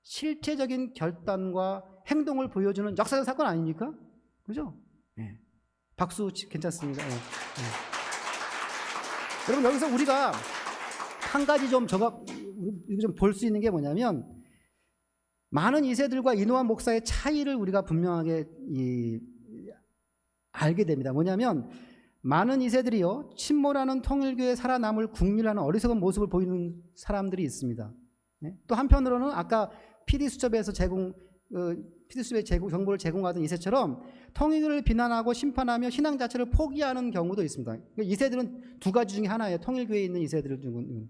실체적인 결단과 행동을 보여주는 역사적 사건 아닙니까? 그죠? 네. 박수 괜찮습니다. 네. 네. 여러분, 여기서 우리가 한 가지 좀 볼 수 있는 게 뭐냐면, 많은 2세들과 이노한 목사의 차이를 우리가 분명하게 알게 됩니다. 뭐냐면, 많은 2세들이요, 침몰하는 통일교회 살아남을 국리라는 어리석은 모습을 보이는 사람들이 있습니다. 또 한편으로는 아까 PD수첩에서 PD수첩의 정보를 제공하던 2세처럼 통일교를 비난하고 심판하며 신앙 자체를 포기하는 경우도 있습니다. 2세들은 두 가지 중에 하나예요. 통일교회에 있는 2세들은.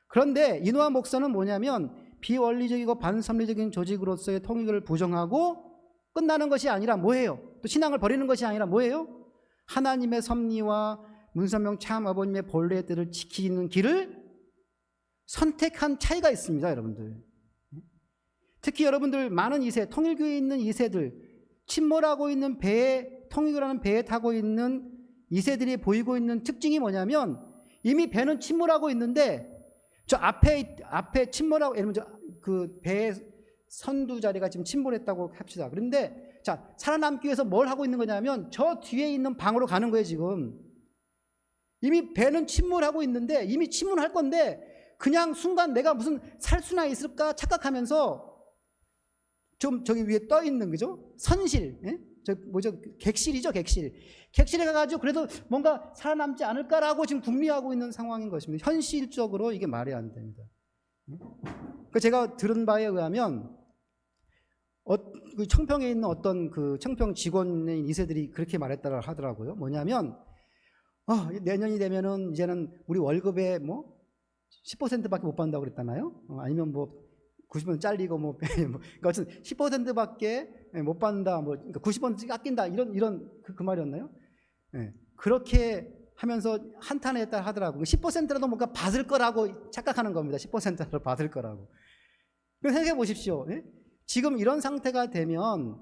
그런데 이노한 목사는 뭐냐면, 비원리적이고 반섭리적인 조직으로서의 통일교를 부정하고 끝나는 것이 아니라 뭐예요? 또 신앙을 버리는 것이 아니라 뭐예요? 하나님의 섭리와 문선명 참아버님의 본래의 뜻을 지키는 길을 선택한 차이가 있습니다, 여러분들. 특히 여러분들 많은 2세, 통일교회에 있는 2세들, 침몰하고 있는 배에, 통일교라는 배에 타고 있는 2세들이 보이고 있는 특징이 뭐냐면, 이미 배는 침몰하고 있는데 저 앞에 침몰하고, 예를 들면 그 배의 선두 자리가 지금 침몰했다고 합시다. 그런데 자, 살아남기 위해서 뭘 하고 있는 거냐면 저 뒤에 있는 방으로 가는 거예요. 지금 이미 배는 침몰하고 있는데, 이미 침몰할 건데 그냥 순간 내가 무슨 살 수나 있을까 착각하면서 좀 저기 위에 떠 있는, 그죠? 선실, 객실이죠, 객실에 가가지고 그래도 뭔가 살아남지 않을까라고 지금 궁리하고 있는 상황인 것입니다. 현실적으로 이게 말이 안 됩니다. 제가 들은 바에 의하면 그 청평에 있는 어떤 그 청평 직원인 2세들이 그렇게 말했다고 하더라고요. 뭐냐면 내년이 되면은 이제는 우리 월급의 뭐 10%밖에 못 받는다고 그랬잖아요. 아니면 뭐 90원 잘리고 그러니까 10%밖에 못 받는다, 그러니까 90원 깎인다, 이런 그 말이었나요? 네. 그렇게 하면서 한탄했다 하더라고요. 10%라도 뭔가 받을 거라고 착각하는 겁니다. 10%라도 받을 거라고. 생각해 보십시오. 네? 지금 이런 상태가 되면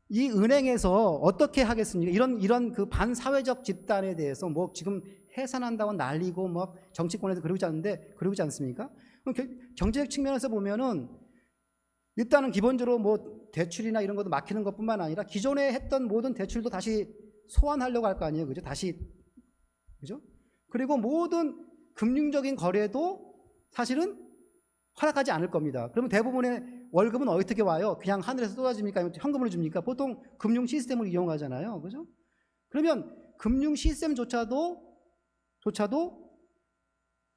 이 은행에서 어떻게 하겠습니까? 이런 그 반사회적 집단에 대해서 뭐 지금 해산한다고 난리고 뭐 정치권에서 그러지 않습니까? 경제적 측면에서 보면은 일단은 기본적으로 뭐 대출이나 이런 것도 막히는 것뿐만 아니라 기존에 했던 모든 대출도 다시 소환하려고 할 거 아니에요, 그죠? 그죠? 그리고 모든 금융적인 거래도 사실은 허락하지 않을 겁니다. 그러면 대부분의 월급은 어떻게 와요? 그냥 하늘에서 쏟아집니까? 아니면 현금으로 줍니까? 보통 금융 시스템을 이용하잖아요, 그죠? 그러면 금융 시스템조차도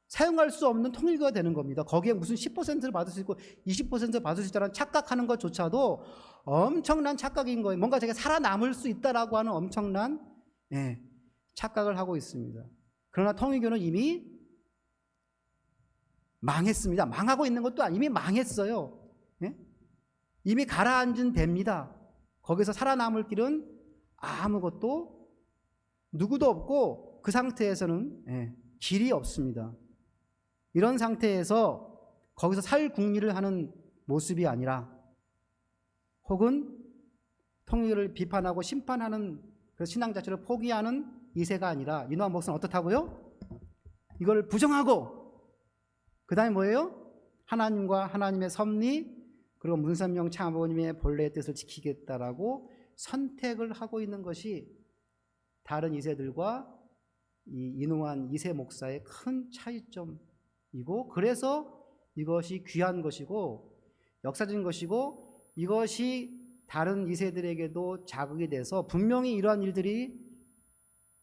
사용할 수 없는 통일교가 되는 겁니다. 거기에 무슨 10%를 받을 수 있고 20%를 받을 수 있다는 착각하는 것조차도 엄청난 착각인 거예요. 뭔가 제가 살아남을 수 있다라고 하는 엄청난 착각을 하고 있습니다. 그러나 통일교는 이미 망했습니다. 망하고 있는 것도 아니고 이미 망했어요. 이미 가라앉은 배입니다. 거기서 살아남을 길은 아무것도 누구도 없고 그 상태에서는 길이 없습니다. 이런 상태에서 거기서 살 궁리를 하는 모습이 아니라, 혹은 통일을 비판하고 심판하는 그 신앙 자체를 포기하는 2세가 아니라, 이노한 목사는 어떻다고요? 이걸 부정하고 그 다음에 뭐예요? 하나님과 하나님의 섭리, 그리고 문선명 참아버님의 본래의 뜻을 지키겠다라고 선택을 하고 있는 것이 다른 2세들과 이 이능환 2세 목사의 큰 차이점이고, 그래서 이것이 귀한 것이고 역사적인 것이고, 이것이 다른 2세들에게도 자극이 돼서 분명히 이러한 일들이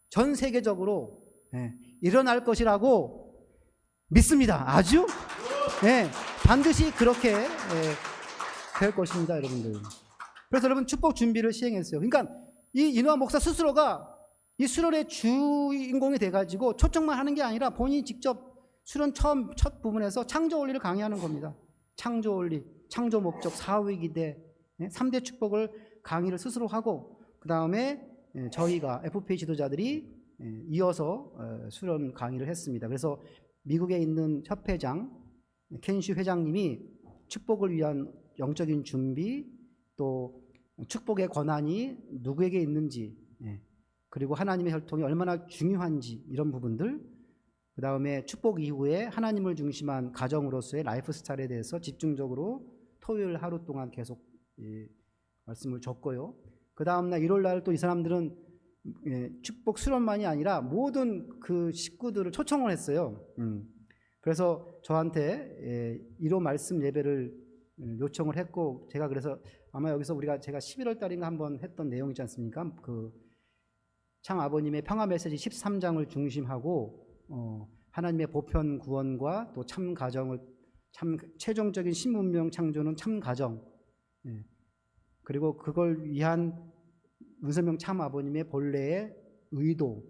전 세계적으로 일어날 것이라고 믿습니다. 아주 반드시 그렇게 될 것입니다, 여러분들. 그래서 여러분 축복 준비를 시행했어요. 그러니까 이 이능환 목사 스스로가 이 수련의 주인공이 돼가지고 초청만 하는 게 아니라 본인이 직접 수련 첫 부분에서 창조 원리를 강의하는 겁니다. 창조 원리, 창조 목적, 사후기대, 3대 축복을 강의를 스스로 하고, 그 다음에 저희가 FPA 지도자들이 이어서 수련 강의를 했습니다. 그래서 미국에 있는 협회장 켄슈 회장님이 축복을 위한 영적인 준비, 또 축복의 권한이 누구에게 있는지, 그리고 하나님의 혈통이 얼마나 중요한지, 이런 부분들, 그 다음에 축복 이후에 하나님을 중심한 가정으로서의 라이프 스타일에 대해서 집중적으로 토요일 하루 동안 계속 말씀을 줬고요. 그 다음날 일요일날 또 이 사람들은 축복 수련만이 아니라 모든 그 식구들을 초청을 했어요. 그래서 저한테 1호 말씀 예배를 요청을 했고, 제가 그래서 아마 여기서 제가 11월 달인가 한번 했던 내용이지 않습니까? 그 참 아버님의 평화 메시지 13장을 중심하고 하나님의 보편 구원과 또 참 가정을, 참 최종적인 신문명 창조는 참 가정, 그리고 그걸 위한 문선명 참 아버님의 본래의 의도,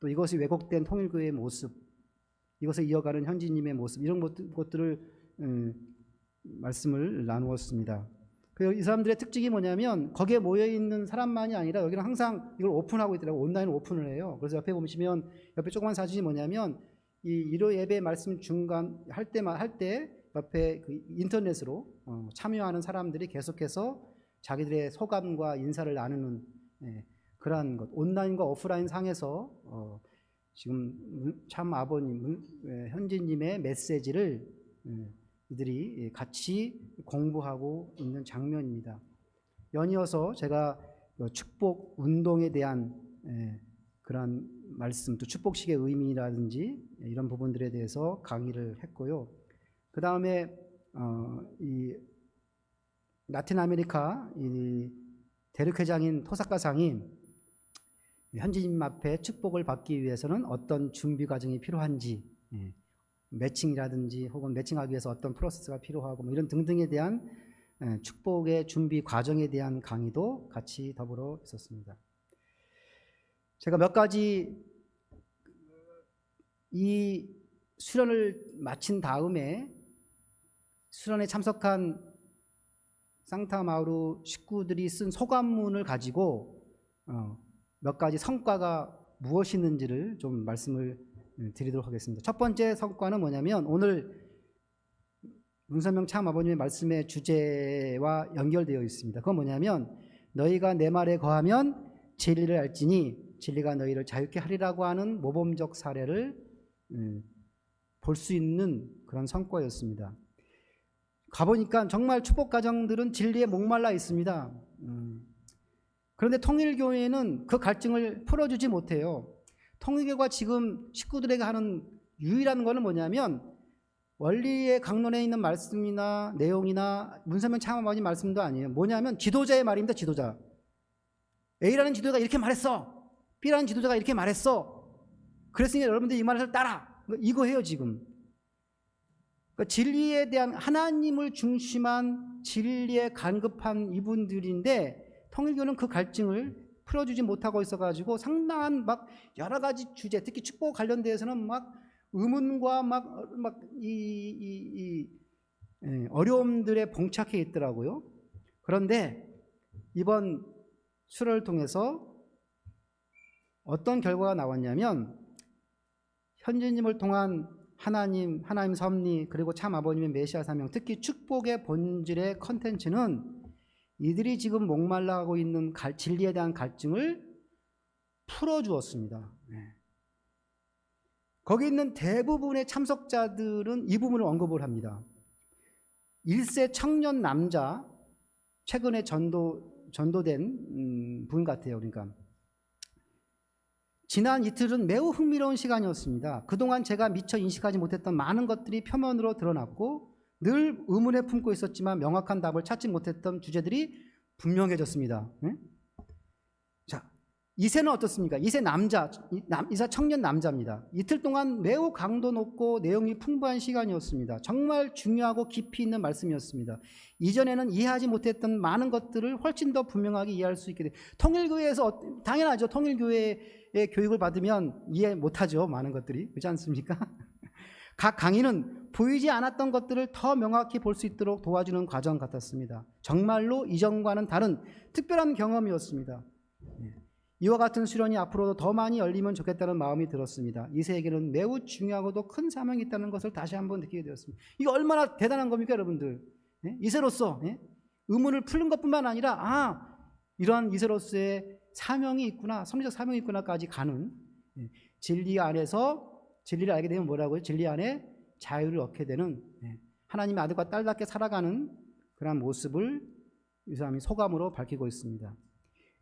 또 이것이 왜곡된 통일교회의 모습, 이것을 이어가는 현지님의 모습, 이런 것들을 말씀을 나누었습니다. 그리고 이 사람들의 특징이 뭐냐면 거기에 모여있는 사람만이 아니라 여기는 항상 이걸 오픈하고 있더라고요. 온라인 오픈을 해요. 그래서 옆에 보시면 옆에 조그만 사진이 뭐냐면 이 일요 예배 말씀 중간 할 때 옆에 그 인터넷으로 참여하는 사람들이 계속해서 자기들의 소감과 인사를 나누는 그러한 것, 온라인과 오프라인 상에서 지금 참 아버님 현지님의 메시지를 이들이 같이 공부하고 있는 장면입니다. 연이어서 제가 축복 운동에 대한 그런 말씀, 또 축복식의 의미라든지 이런 부분들에 대해서 강의를 했고요. 그 다음에 이 라틴 아메리카 이 대륙회장인 토사카상이 현지님 앞에 축복을 받기 위해서는 어떤 준비 과정이 필요한지, 매칭이라든지 혹은 매칭하기 위해서 어떤 프로세스가 필요하고 뭐 이런 등등에 대한 축복의 준비 과정에 대한 강의도 같이 더불어 있었습니다. 제가 몇 가지 이 수련을 마친 다음에 수련에 참석한 상타 마우루 식구들이 쓴 소감문을 가지고 몇 가지 성과가 무엇이 있는지를 좀 말씀을 드리도록 하겠습니다. 첫 번째 성과는 뭐냐면 오늘 문선명 참 아버님의 말씀의 주제와 연결되어 있습니다. 그건 뭐냐면 너희가 내 말에 거하면 진리를 알지니 진리가 너희를 자유케 하리라고 하는 모범적 사례를 볼 수 있는 그런 성과였습니다. 가보니까 정말 축복 가정들은 진리에 목말라 있습니다. 그런데 통일교회는 그 갈증을 풀어주지 못해요. 통일교가 지금 식구들에게 하는 유일한 거는 뭐냐면 원리의 강론에 있는 말씀이나 내용이나 문선명 참아버님 말씀도 아니에요. 뭐냐면 지도자의 말입니다. 지도자. A라는 지도자가 이렇게 말했어. B라는 지도자가 이렇게 말했어. 그랬으니까 여러분들이 이 말을 따라. 이거 해요 지금. 그러니까 진리에 대한 하나님을 중심한 진리에 간급한 이분들인데 통일교는 그 갈증을 풀어주지 못하고 있어가지고 상당한 막 여러 가지 주제, 특히 축복 관련돼서는 막 의문과 어려움들에 봉착해 있더라고요. 그런데 이번 수련을 통해서 어떤 결과가 나왔냐면 현지님을 통한 하나님 섭리, 그리고 참 아버님의 메시아 사명, 특히 축복의 본질의 컨텐츠는 이들이 지금 목말라하고 있는 진리에 대한 갈증을 풀어주었습니다. 거기 있는 대부분의 참석자들은 이 부분을 언급을 합니다. 1세 청년 남자, 최근에 전도된 분 같아요. 그러니까 지난 이틀은 매우 흥미로운 시간이었습니다. 그동안 제가 미처 인식하지 못했던 많은 것들이 표면으로 드러났고 늘 의문에 품고 있었지만 명확한 답을 찾지 못했던 주제들이 분명해졌습니다. 네? 자, 이세는 어떻습니까? 이세 남자, 이세 청년 남자입니다. 이틀 동안 매우 강도 높고 내용이 풍부한 시간이었습니다. 정말 중요하고 깊이 있는 말씀이었습니다. 이전에는 이해하지 못했던 많은 것들을 훨씬 더 분명하게 이해할 수 있게 돼요. 통일교회에서 당연하죠. 통일교회의 교육을 받으면 이해 못하죠. 많은 것들이. 그렇지 않습니까? 각 강의는 보이지 않았던 것들을 더 명확히 볼 수 있도록 도와주는 과정 같았습니다. 정말로 이전과는 다른 특별한 경험이었습니다. 이와 같은 수련이 앞으로도 더 많이 열리면 좋겠다는 마음이 들었습니다. 이세에게는 매우 중요하고도 큰 사명이 있다는 것을 다시 한번 느끼게 되었습니다. 이거 얼마나 대단한 겁니까, 여러분들? 이세로서 의문을 푸는 것뿐만 아니라 이러한 이세로서의 사명이 있구나, 성리적 사명이 있구나까지 가는 진리 안에서 진리를 알게 되면 뭐라고요? 진리 안에 자유를 얻게 되는 하나님의 아들과 딸답게 살아가는 그런 모습을 이 사람이 소감으로 밝히고 있습니다.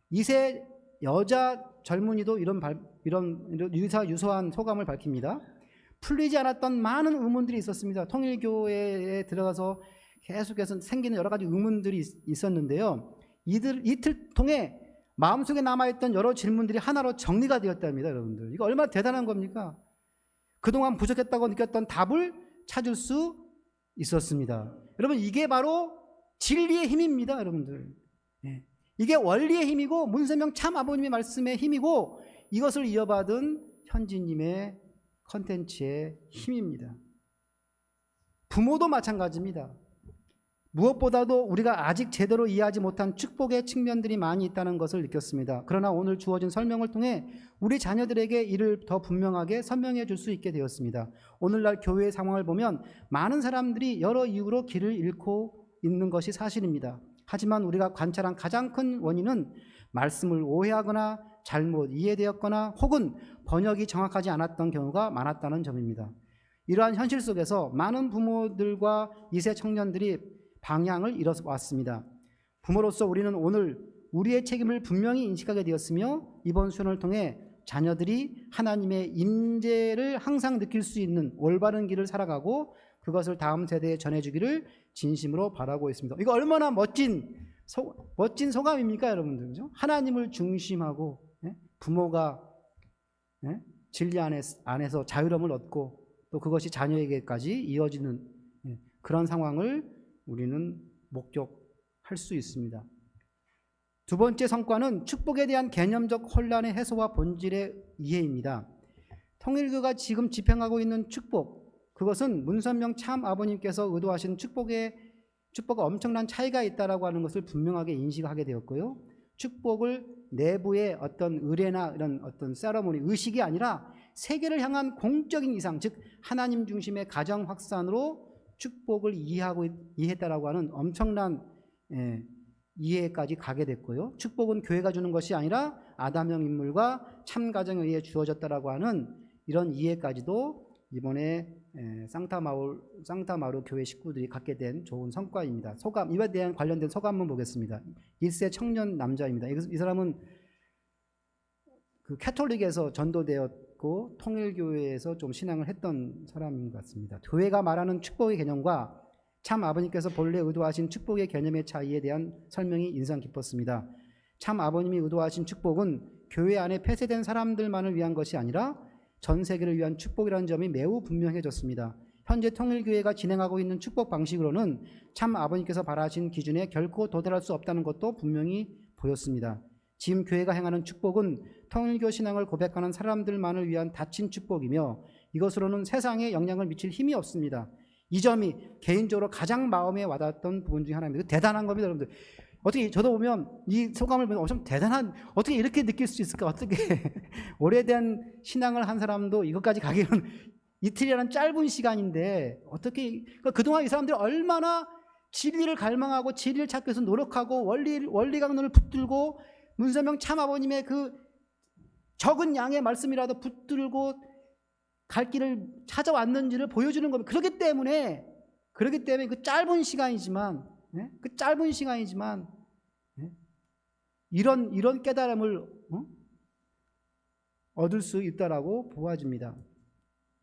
이세 여자 젊은이도 이런 유사한 소감을 밝힙니다. 풀리지 않았던 많은 의문들이 있었습니다. 통일교회에 들어가서 계속해서 생기는 여러 가지 의문들이 있었는데요. 이틀 통해 마음속에 남아있던 여러 질문들이 하나로 정리가 되었답니다. 여러분들, 이거 얼마나 대단한 겁니까? 그동안 부족했다고 느꼈던 답을 찾을 수 있었습니다. 여러분, 이게 바로 진리의 힘입니다. 여러분들, 이게 원리의 힘이고 문세명 참 아버님의 말씀의 힘이고 이것을 이어받은 현지님의 컨텐츠의 힘입니다. 부모도 마찬가지입니다. 무엇보다도 우리가 아직 제대로 이해하지 못한 축복의 측면들이 많이 있다는 것을 느꼈습니다. 그러나 오늘 주어진 설명을 통해 우리 자녀들에게 이를 더 분명하게 설명해 줄 수 있게 되었습니다. 오늘날 교회의 상황을 보면 많은 사람들이 여러 이유로 길을 잃고 있는 것이 사실입니다. 하지만 우리가 관찰한 가장 큰 원인은 말씀을 오해하거나 잘못 이해되었거나 혹은 번역이 정확하지 않았던 경우가 많았다는 점입니다. 이러한 현실 속에서 많은 부모들과 2세 청년들이 방향을 잃어왔습니다. 부모로서 우리는 오늘 우리의 책임을 분명히 인식하게 되었으며 이번 수련을 통해 자녀들이 하나님의 임재를 항상 느낄 수 있는 올바른 길을 살아가고 그것을 다음 세대에 전해주기를 진심으로 바라고 있습니다. 이거 얼마나 멋진 소감입니까, 여러분들? 그죠? 하나님을 중심하고 부모가 진리 안에서 자유로움을 얻고 또 그것이 자녀에게까지 이어지는 그런 상황을 우리는 목격할 수 있습니다. 두 번째 성과는 축복에 대한 개념적 혼란의 해소와 본질의 이해입니다. 통일교가 지금 집행하고 있는 축복, 그것은 문선명 참 아버님께서 의도하신 축복과 엄청난 차이가 있다라고 하는 것을 분명하게 인식하게 되었고요. 축복을 내부의 어떤 의례나 이런 어떤 세러모니, 의식이 아니라 세계를 향한 공적인 이상, 즉 하나님 중심의 가정 확산으로 축복을 이해했다라고 하는 엄청난 이해까지 가게 됐고요. 축복은 교회가 주는 것이 아니라 아담형 인물과 참 가정에 의해 주어졌다라고 하는 이런 이해까지도 이번에 상타마루 교회 식구들이 갖게 된 좋은 성과입니다. 소감, 이에 대한 관련된 소감 한번 보겠습니다. 1세 청년 남자입니다. 이 사람은 그 캐톨릭에서 전도되었고 통일교회에서 좀 신앙을 했던 사람인 것 같습니다. 교회가 말하는 축복의 개념과 참 아버님께서 본래 의도하신 축복의 개념의 차이에 대한 설명이 인상 깊었습니다. 참 아버님이 의도하신 축복은 교회 안에 폐쇄된 사람들만을 위한 것이 아니라 전 세계를 위한 축복이라는 점이 매우 분명해졌습니다. 현재 통일교회가 진행하고 있는 축복 방식으로는 참 아버님께서 바라신 기준에 결코 도달할 수 없다는 것도 분명히 보였습니다. 지금 교회가 행하는 축복은 통일교 신앙을 고백하는 사람들만을 위한 닫힌 축복이며 이것으로는 세상에 영향을 미칠 힘이 없습니다. 이 점이 개인적으로 가장 마음에 와닿았던 부분 중에 하나입니다. 대단한 겁니다, 여러분들. 어떻게 저도 보면 이 소감을 보면 엄청 대단한, 어떻게 이렇게 느낄 수 있을까? 어떻게 오래된 신앙을 한 사람도 이것까지 가기는 이틀이라는 짧은 시간인데 어떻게, 그동안 이 사람들이 얼마나 진리를 갈망하고 진리를 찾기 위해서 노력하고 원리 강론을 붙들고 문선명 참 아버님의 그 적은 양의 말씀이라도 붙들고 갈 길을 찾아왔는지를 보여주는 겁니다. 그렇기 때문에 그렇기 때문에 그 짧은 시간이지만 이런 깨달음을 얻을 수 있다라고 보아집니다.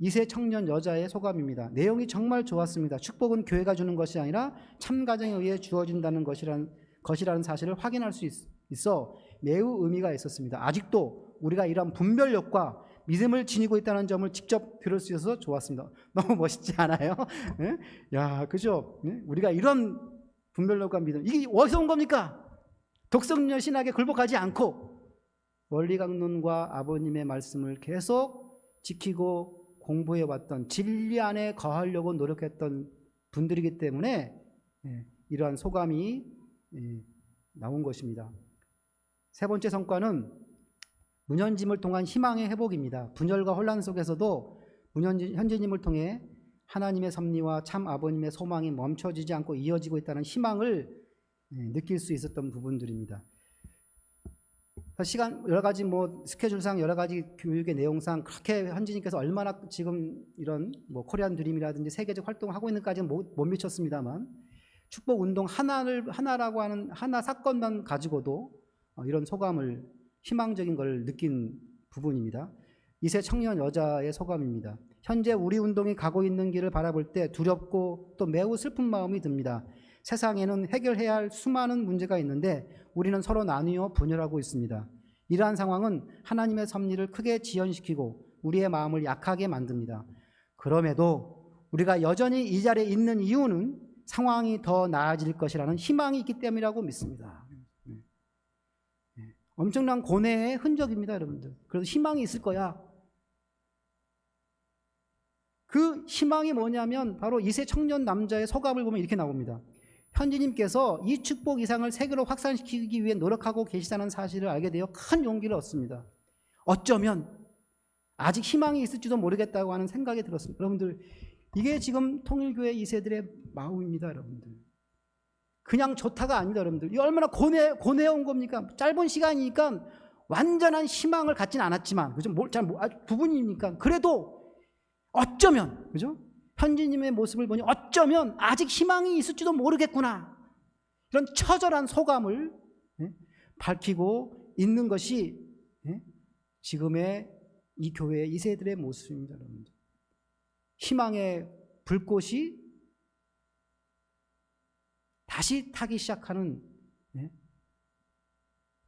2세 청년 여자의 소감입니다. 내용이 정말 좋았습니다. 축복은 교회가 주는 것이 아니라 참 가정에 의해 주어진다는 것이라는 사실을 확인할 수 있어 매우 의미가 있었습니다. 아직도 우리가 이런 분별력과 믿음을 지니고 있다는 점을 직접 들을 수 있어서 좋았습니다. 너무 멋있지 않아요? 네? 야, 그죠? 네? 우리가 이런 분별력과 믿음, 이게 어디서 온 겁니까? 독성녀 신학에 굴복하지 않고 원리강론과 아버님의 말씀을 계속 지키고 공부해왔던, 진리 안에 거하려고 노력했던 분들이기 때문에 이러한 소감이 나온 것입니다. 세 번째 성과는 문현짐을 통한 희망의 회복입니다. 분열과 혼란 속에서도 현재님을 통해 하나님의 섭리와 참 아버님의 소망이 멈춰지지 않고 이어지고 있다는 희망을 느낄 수 있었던 부분들입니다. 시간 여러 가지 스케줄상 여러 가지 교육의 내용상 그렇게 현지님께서 얼마나 지금 이런 코리안 드림이라든지 세계적 활동을 하고 있는까지는 못 미쳤습니다만, 축복 운동 하나라고 하는 하나 사건만 가지고도 이런 소감을, 희망적인 걸 느낀 부분입니다. 2세 청년 여자의 소감입니다. 현재 우리 운동이 가고 있는 길을 바라볼 때 두렵고 또 매우 슬픈 마음이 듭니다. 세상에는 해결해야 할 수많은 문제가 있는데 우리는 서로 나뉘어 분열하고 있습니다. 이러한 상황은 하나님의 섭리를 크게 지연시키고 우리의 마음을 약하게 만듭니다. 그럼에도 우리가 여전히 이 자리에 있는 이유는 상황이 더 나아질 것이라는 희망이 있기 때문이라고 믿습니다. 엄청난 고뇌의 흔적입니다, 여러분들. 그래서 희망이 있을 거야. 그 희망이 뭐냐면 바로 2세 청년 남자의 소감을 보면 이렇게 나옵니다. 현지님께서 이 축복 이상을 세계로 확산시키기 위해 노력하고 계시다는 사실을 알게 되어 큰 용기를 얻습니다. 어쩌면 아직 희망이 있을지도 모르겠다고 하는 생각이 들었습니다. 여러분들, 이게 지금 통일교회 2세들의 마음입니다, 여러분들. 그냥 좋다가 아니다, 여러분들. 이 얼마나 고뇌해온 겁니까? 짧은 시간이니까 완전한 희망을 갖진 않았지만, 그죠? 부분이니까. 그래도 어쩌면, 그죠? 현지님의 모습을 보니 어쩌면 아직 희망이 있을지도 모르겠구나. 이런 처절한 소감을 밝히고 있는 것이 지금의 이 교회의 2세들의 모습입니다, 여러분들. 희망의 불꽃이 다시 타기 시작하는,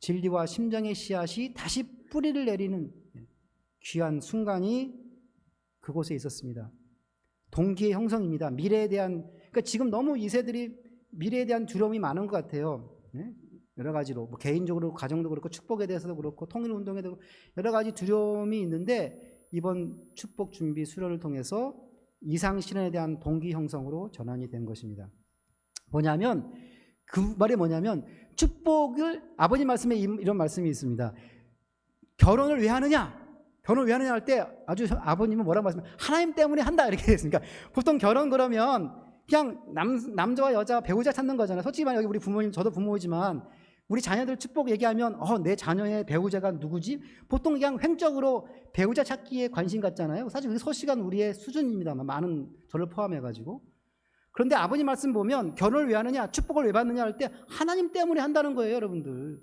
진리와 심정의 씨앗이 다시 뿌리를 내리는 귀한 순간이 그곳에 있었습니다. 동기의 형성입니다. 미래에 대한, 그러니까 지금 너무 2세들이 미래에 대한 두려움이 많은 것 같아요. 여러 가지로 개인적으로, 가정도 그렇고, 축복에 대해서도 그렇고, 통일운동에도 여러 가지 두려움이 있는데, 이번 축복 준비 수련을 통해서 이상 실현에 대한 동기 형성으로 전환이 된 것입니다. 뭐냐면, 그 말이 뭐냐면, 축복을, 아버님 말씀에 이런 말씀이 있습니다. 결혼을 왜 하느냐? 결혼을 왜 하느냐 할 때 아주 아버님은 뭐라고 말씀하세요? 하나님 때문에 한다, 이렇게 됐으니까. 보통 결혼 그러면 그냥 남자와 여자 배우자 찾는 거잖아요. 솔직히 말해, 여기 우리 부모님, 저도 부모이지만 우리 자녀들 축복 얘기하면 내 자녀의 배우자가 누구지? 보통 그냥 횡적으로 배우자 찾기에 관심 갖잖아요. 사실 그게 소시간 우리의 수준입니다만, 많은 저를 포함해가지고. 그런데 아버님 말씀 보면 결혼을 왜 하느냐, 축복을 왜 받느냐 할 때 하나님 때문에 한다는 거예요, 여러분들.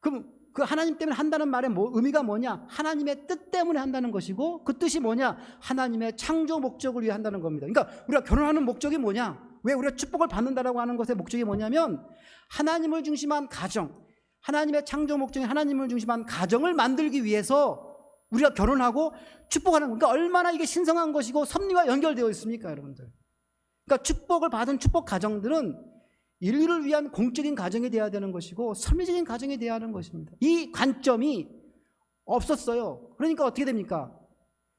그럼 그 하나님 때문에 한다는 말의 의미가 뭐냐? 하나님의 뜻 때문에 한다는 것이고, 그 뜻이 뭐냐? 하나님의 창조 목적을 위해 한다는 겁니다. 그러니까 우리가 결혼하는 목적이 뭐냐? 왜 우리가 축복을 받는다라고 하는 것의 목적이 뭐냐면, 하나님을 중심한 가정, 하나님의 창조 목적인 하나님을 중심한 가정을 만들기 위해서 우리가 결혼하고 축복하는, 그러니까 얼마나 이게 신성한 것이고 섭리와 연결되어 있습니까, 여러분들? 그러니까 축복을 받은 축복 가정들은 인류를 위한 공적인 가정이 되어야 되는 것이고 섭리적인 가정이 되어야 하는 것입니다. 이 관점이 없었어요. 그러니까 어떻게 됩니까?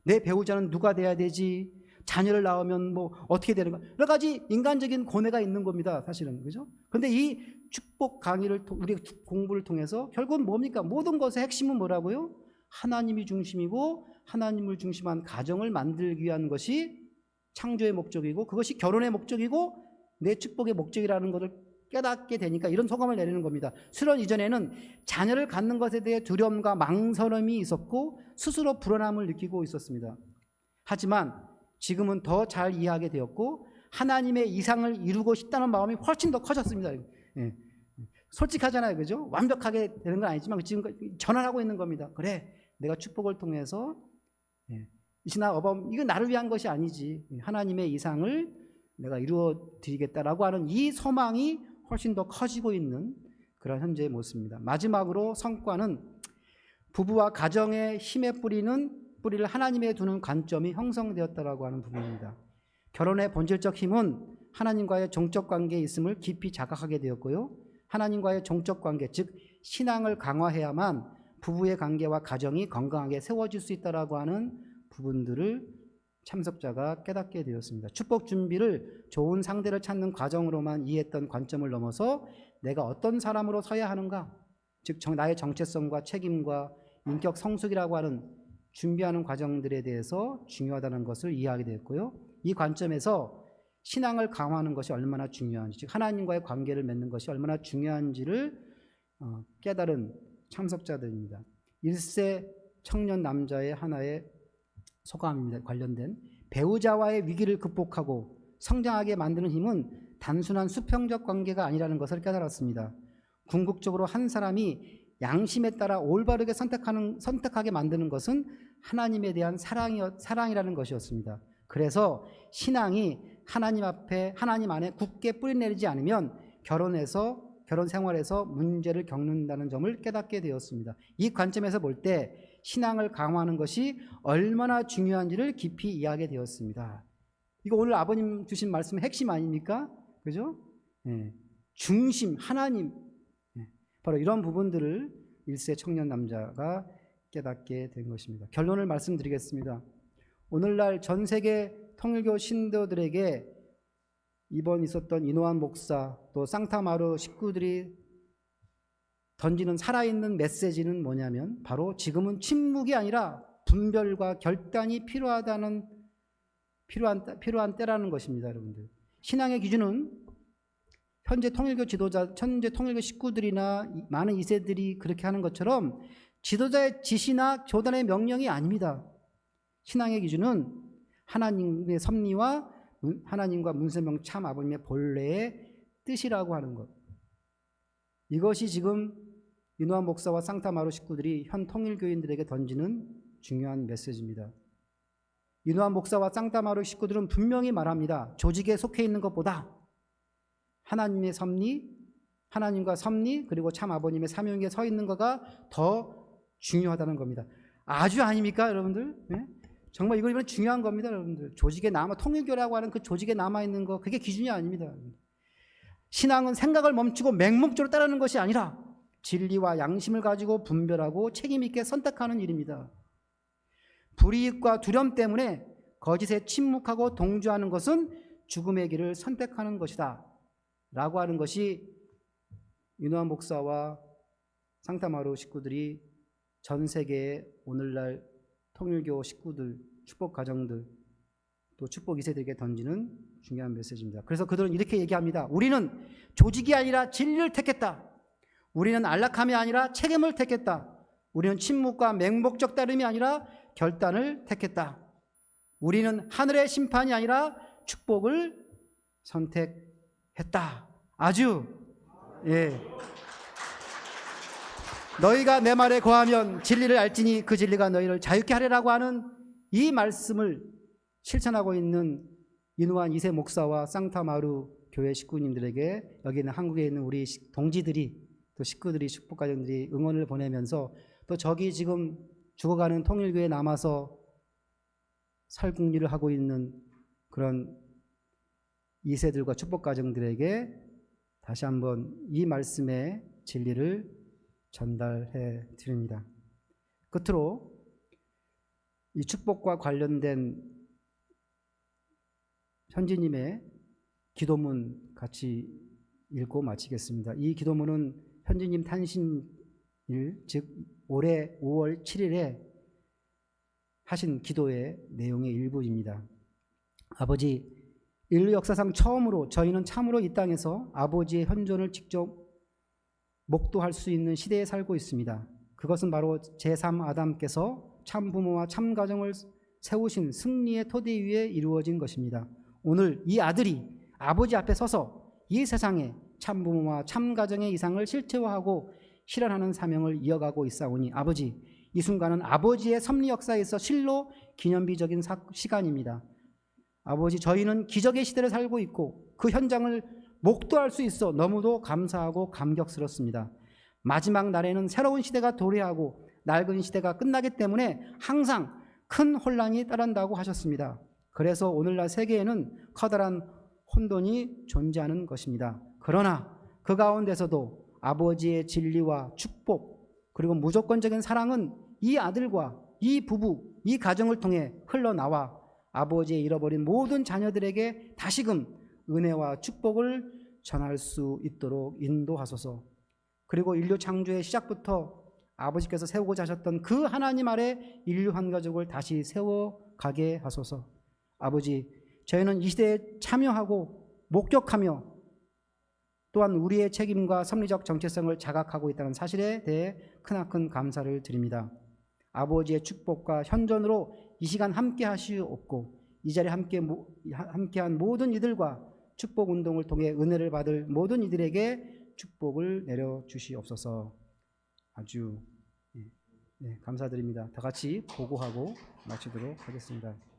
내 배우자는 누가 돼야 되지? 자녀를 낳으면 어떻게 되는가? 여러 가지 인간적인 고뇌가 있는 겁니다, 사실은. 그죠? 그런데 이 축복 강의를, 우리 공부를 통해서 결국은 뭡니까? 모든 것의 핵심은 뭐라고요? 하나님이 중심이고 하나님을 중심한 가정을 만들기 위한 것이 창조의 목적이고, 그것이 결혼의 목적이고 내 축복의 목적이라는 것을 깨닫게 되니까 이런 소감을 내리는 겁니다. 수련 이전에는 자녀를 갖는 것에 대해 두려움과 망설임이 있었고 스스로 불안함을 느끼고 있었습니다. 하지만 지금은 더 잘 이해하게 되었고 하나님의 이상을 이루고 싶다는 마음이 훨씬 더 커졌습니다. 예. 솔직하잖아요, 그죠? 완벽하게 되는 건 아니지만 지금 전환하고 있는 겁니다. 그래, 내가 축복을 통해서 이시나 어범 이건 나를 위한 것이 아니지, 하나님의 이상을 내가 이루어 드리겠다라고 하는 이 소망이 훨씬 더 커지고 있는 그런 현재의 모습입니다. 마지막으로 성과는 부부와 가정의 힘의 뿌리를 하나님에 두는 관점이 형성되었다라고 하는 부분입니다. 결혼의 본질적 힘은 하나님과의 종적 관계에 있음을 깊이 자각하게 되었고요. 하나님과의 종적 관계, 즉 신앙을 강화해야만 부부의 관계와 가정이 건강하게 세워질 수 있다라고 하는 부분들을 참석자가 깨닫게 되었습니다. 축복 준비를 좋은 상대를 찾는 과정으로만 이해했던 관점을 넘어서 내가 어떤 사람으로 서야 하는가, 즉 나의 정체성과 책임과 인격 성숙이라고 하는 준비하는 과정들에 대해서 중요하다는 것을 이해하게 되었고요. 이 관점에서 신앙을 강화하는 것이 얼마나 중요한지, 즉 하나님과의 관계를 맺는 것이 얼마나 중요한지를 깨달은 참석자들입니다. 1세 청년 남자의 하나의 소감입니다. 관련된 배우자와의 위기를 극복하고 성장하게 만드는 힘은 단순한 수평적 관계가 아니라는 것을 깨달았습니다. 궁극적으로 한 사람이 양심에 따라 올바르게 선택하게 만드는 것은 하나님에 대한 사랑이라는 것이었습니다. 그래서 신앙이 하나님 안에 굳게 뿌리내리지 않으면 결혼 생활에서 문제를 겪는다는 점을 깨닫게 되었습니다. 이 관점에서 볼 때 신앙을 강화하는 것이 얼마나 중요한지를 깊이 이해하게 되었습니다. 이거 오늘 아버님 주신 말씀의 핵심 아닙니까? 그죠? 중심, 하나님. 바로 이런 부분들을 1세 청년 남자가 깨닫게 된 것입니다. 결론을 말씀드리겠습니다. 오늘날 전 세계 통일교 신도들에게 이번 있었던 이노한 목사 또 상타마루 식구들이 던지는 살아있는 메시지는 뭐냐면 바로 지금은 침묵이 아니라 분별과 결단이 필요한 때라는 것입니다. 여러분들, 신앙의 기준은 현재 통일교 식구들이나 많은 2세들이 그렇게 하는 것처럼 지도자의 지시나 교단의 명령이 아닙니다. 신앙의 기준은 하나님의 섭리와 하나님과 문세명 참 아버님의 본래의 뜻이라고 하는 것. 이것이 지금 이노한 목사와 상타마루 식구들이 현 통일교인들에게 던지는 중요한 메시지입니다. 이노한 목사와 상타마루 식구들은 분명히 말합니다. 조직에 속해 있는 것보다 하나님의 섭리, 하나님과 섭리, 그리고 참 아버님의 사명에 서 있는 것가 더 중요하다는 겁니다. 아주 아닙니까, 여러분들? 네? 정말 이건 중요한 겁니다, 여러분들. 조직에 통일교라고 하는 그 조직에 남아있는 거, 그게 기준이 아닙니다. 신앙은 생각을 멈추고 맹목적으로 따르는 것이 아니라 진리와 양심을 가지고 분별하고 책임있게 선택하는 일입니다. 불이익과 두려움 때문에 거짓에 침묵하고 동조하는 것은 죽음의 길을 선택하는 것이다 라고 하는 것이 이노한 목사와 상타마루 식구들이 전 세계의 오늘날 통일교 식구들, 축복 가정들, 또 축복 2세들에게 던지는 중요한 메시지입니다. 그래서 그들은 이렇게 얘기합니다. 우리는 조직이 아니라 진리를 택했다. 우리는 안락함이 아니라 책임을 택했다. 우리는 침묵과 맹목적 따름이 아니라 결단을 택했다. 우리는 하늘의 심판이 아니라 축복을 선택했다. 아주 너희가 내 말에 거하면 진리를 알지니 그 진리가 너희를 자유케 하리라고 하는 이 말씀을 실천하고 있는 이노한 2세 목사와 상타마루 교회 식구님들에게 여기 있는 한국에 있는 우리 동지들이 또 식구들이 축복가정들이 응원을 보내면서 또 저기 지금 죽어가는 통일교에 남아서 살궁리를 하고 있는 그런 2세들과 축복가정들에게 다시 한번 이 말씀의 진리를 전달해 드립니다. 끝으로 이 축복과 관련된 현지님의 기도문 같이 읽고 마치겠습니다. 이 기도문은 현지님 탄신일, 즉 올해 5월 7일에 하신 기도의 내용의 일부입니다. 아버지, 인류 역사상 처음으로 저희는 참으로 이 땅에서 아버지의 현존을 직접 목도할 수 있는 시대에 살고 있습니다. 그것은 바로 제3 아담께서 참 부모와 참 가정을 세우신 승리의 토대 위에 이루어진 것입니다. 오늘 이 아들이 아버지 앞에 서서 이 세상에 참부모와 참가정의 이상을 실체화하고 실현하는 사명을 이어가고 있사오니 아버지, 이 순간은 아버지의 섭리 역사에서 실로 기념비적인 시간입니다. 아버지, 저희는 기적의 시대를 살고 있고 그 현장을 목도할 수 있어 너무도 감사하고 감격스럽습니다. 마지막 날에는 새로운 시대가 도래하고 낡은 시대가 끝나기 때문에 항상 큰 혼란이 따른다고 하셨습니다. 그래서 오늘날 세계에는 커다란 혼돈이 존재하는 것입니다. 그러나 그 가운데서도 아버지의 진리와 축복 그리고 무조건적인 사랑은 이 아들과 이 부부, 이 가정을 통해 흘러나와 아버지의 잃어버린 모든 자녀들에게 다시금 은혜와 축복을 전할 수 있도록 인도하소서. 그리고 인류 창조의 시작부터 아버지께서 세우고자 하셨던 그 하나님 아래 인류 한 가족을 다시 세워가게 하소서. 아버지, 저희는 이 시대에 참여하고 목격하며 또한 우리의 책임과 섭리적 정체성을 자각하고 있다는 사실에 대해 크나큰 감사를 드립니다. 아버지의 축복과 현존으로 이 시간 함께 하시옵고 이 자리에 함께한 모든 이들과 축복 운동을 통해 은혜를 받을 모든 이들에게 축복을 내려주시옵소서. 아주 감사드립니다. 다 같이 보고하고 마치도록 하겠습니다.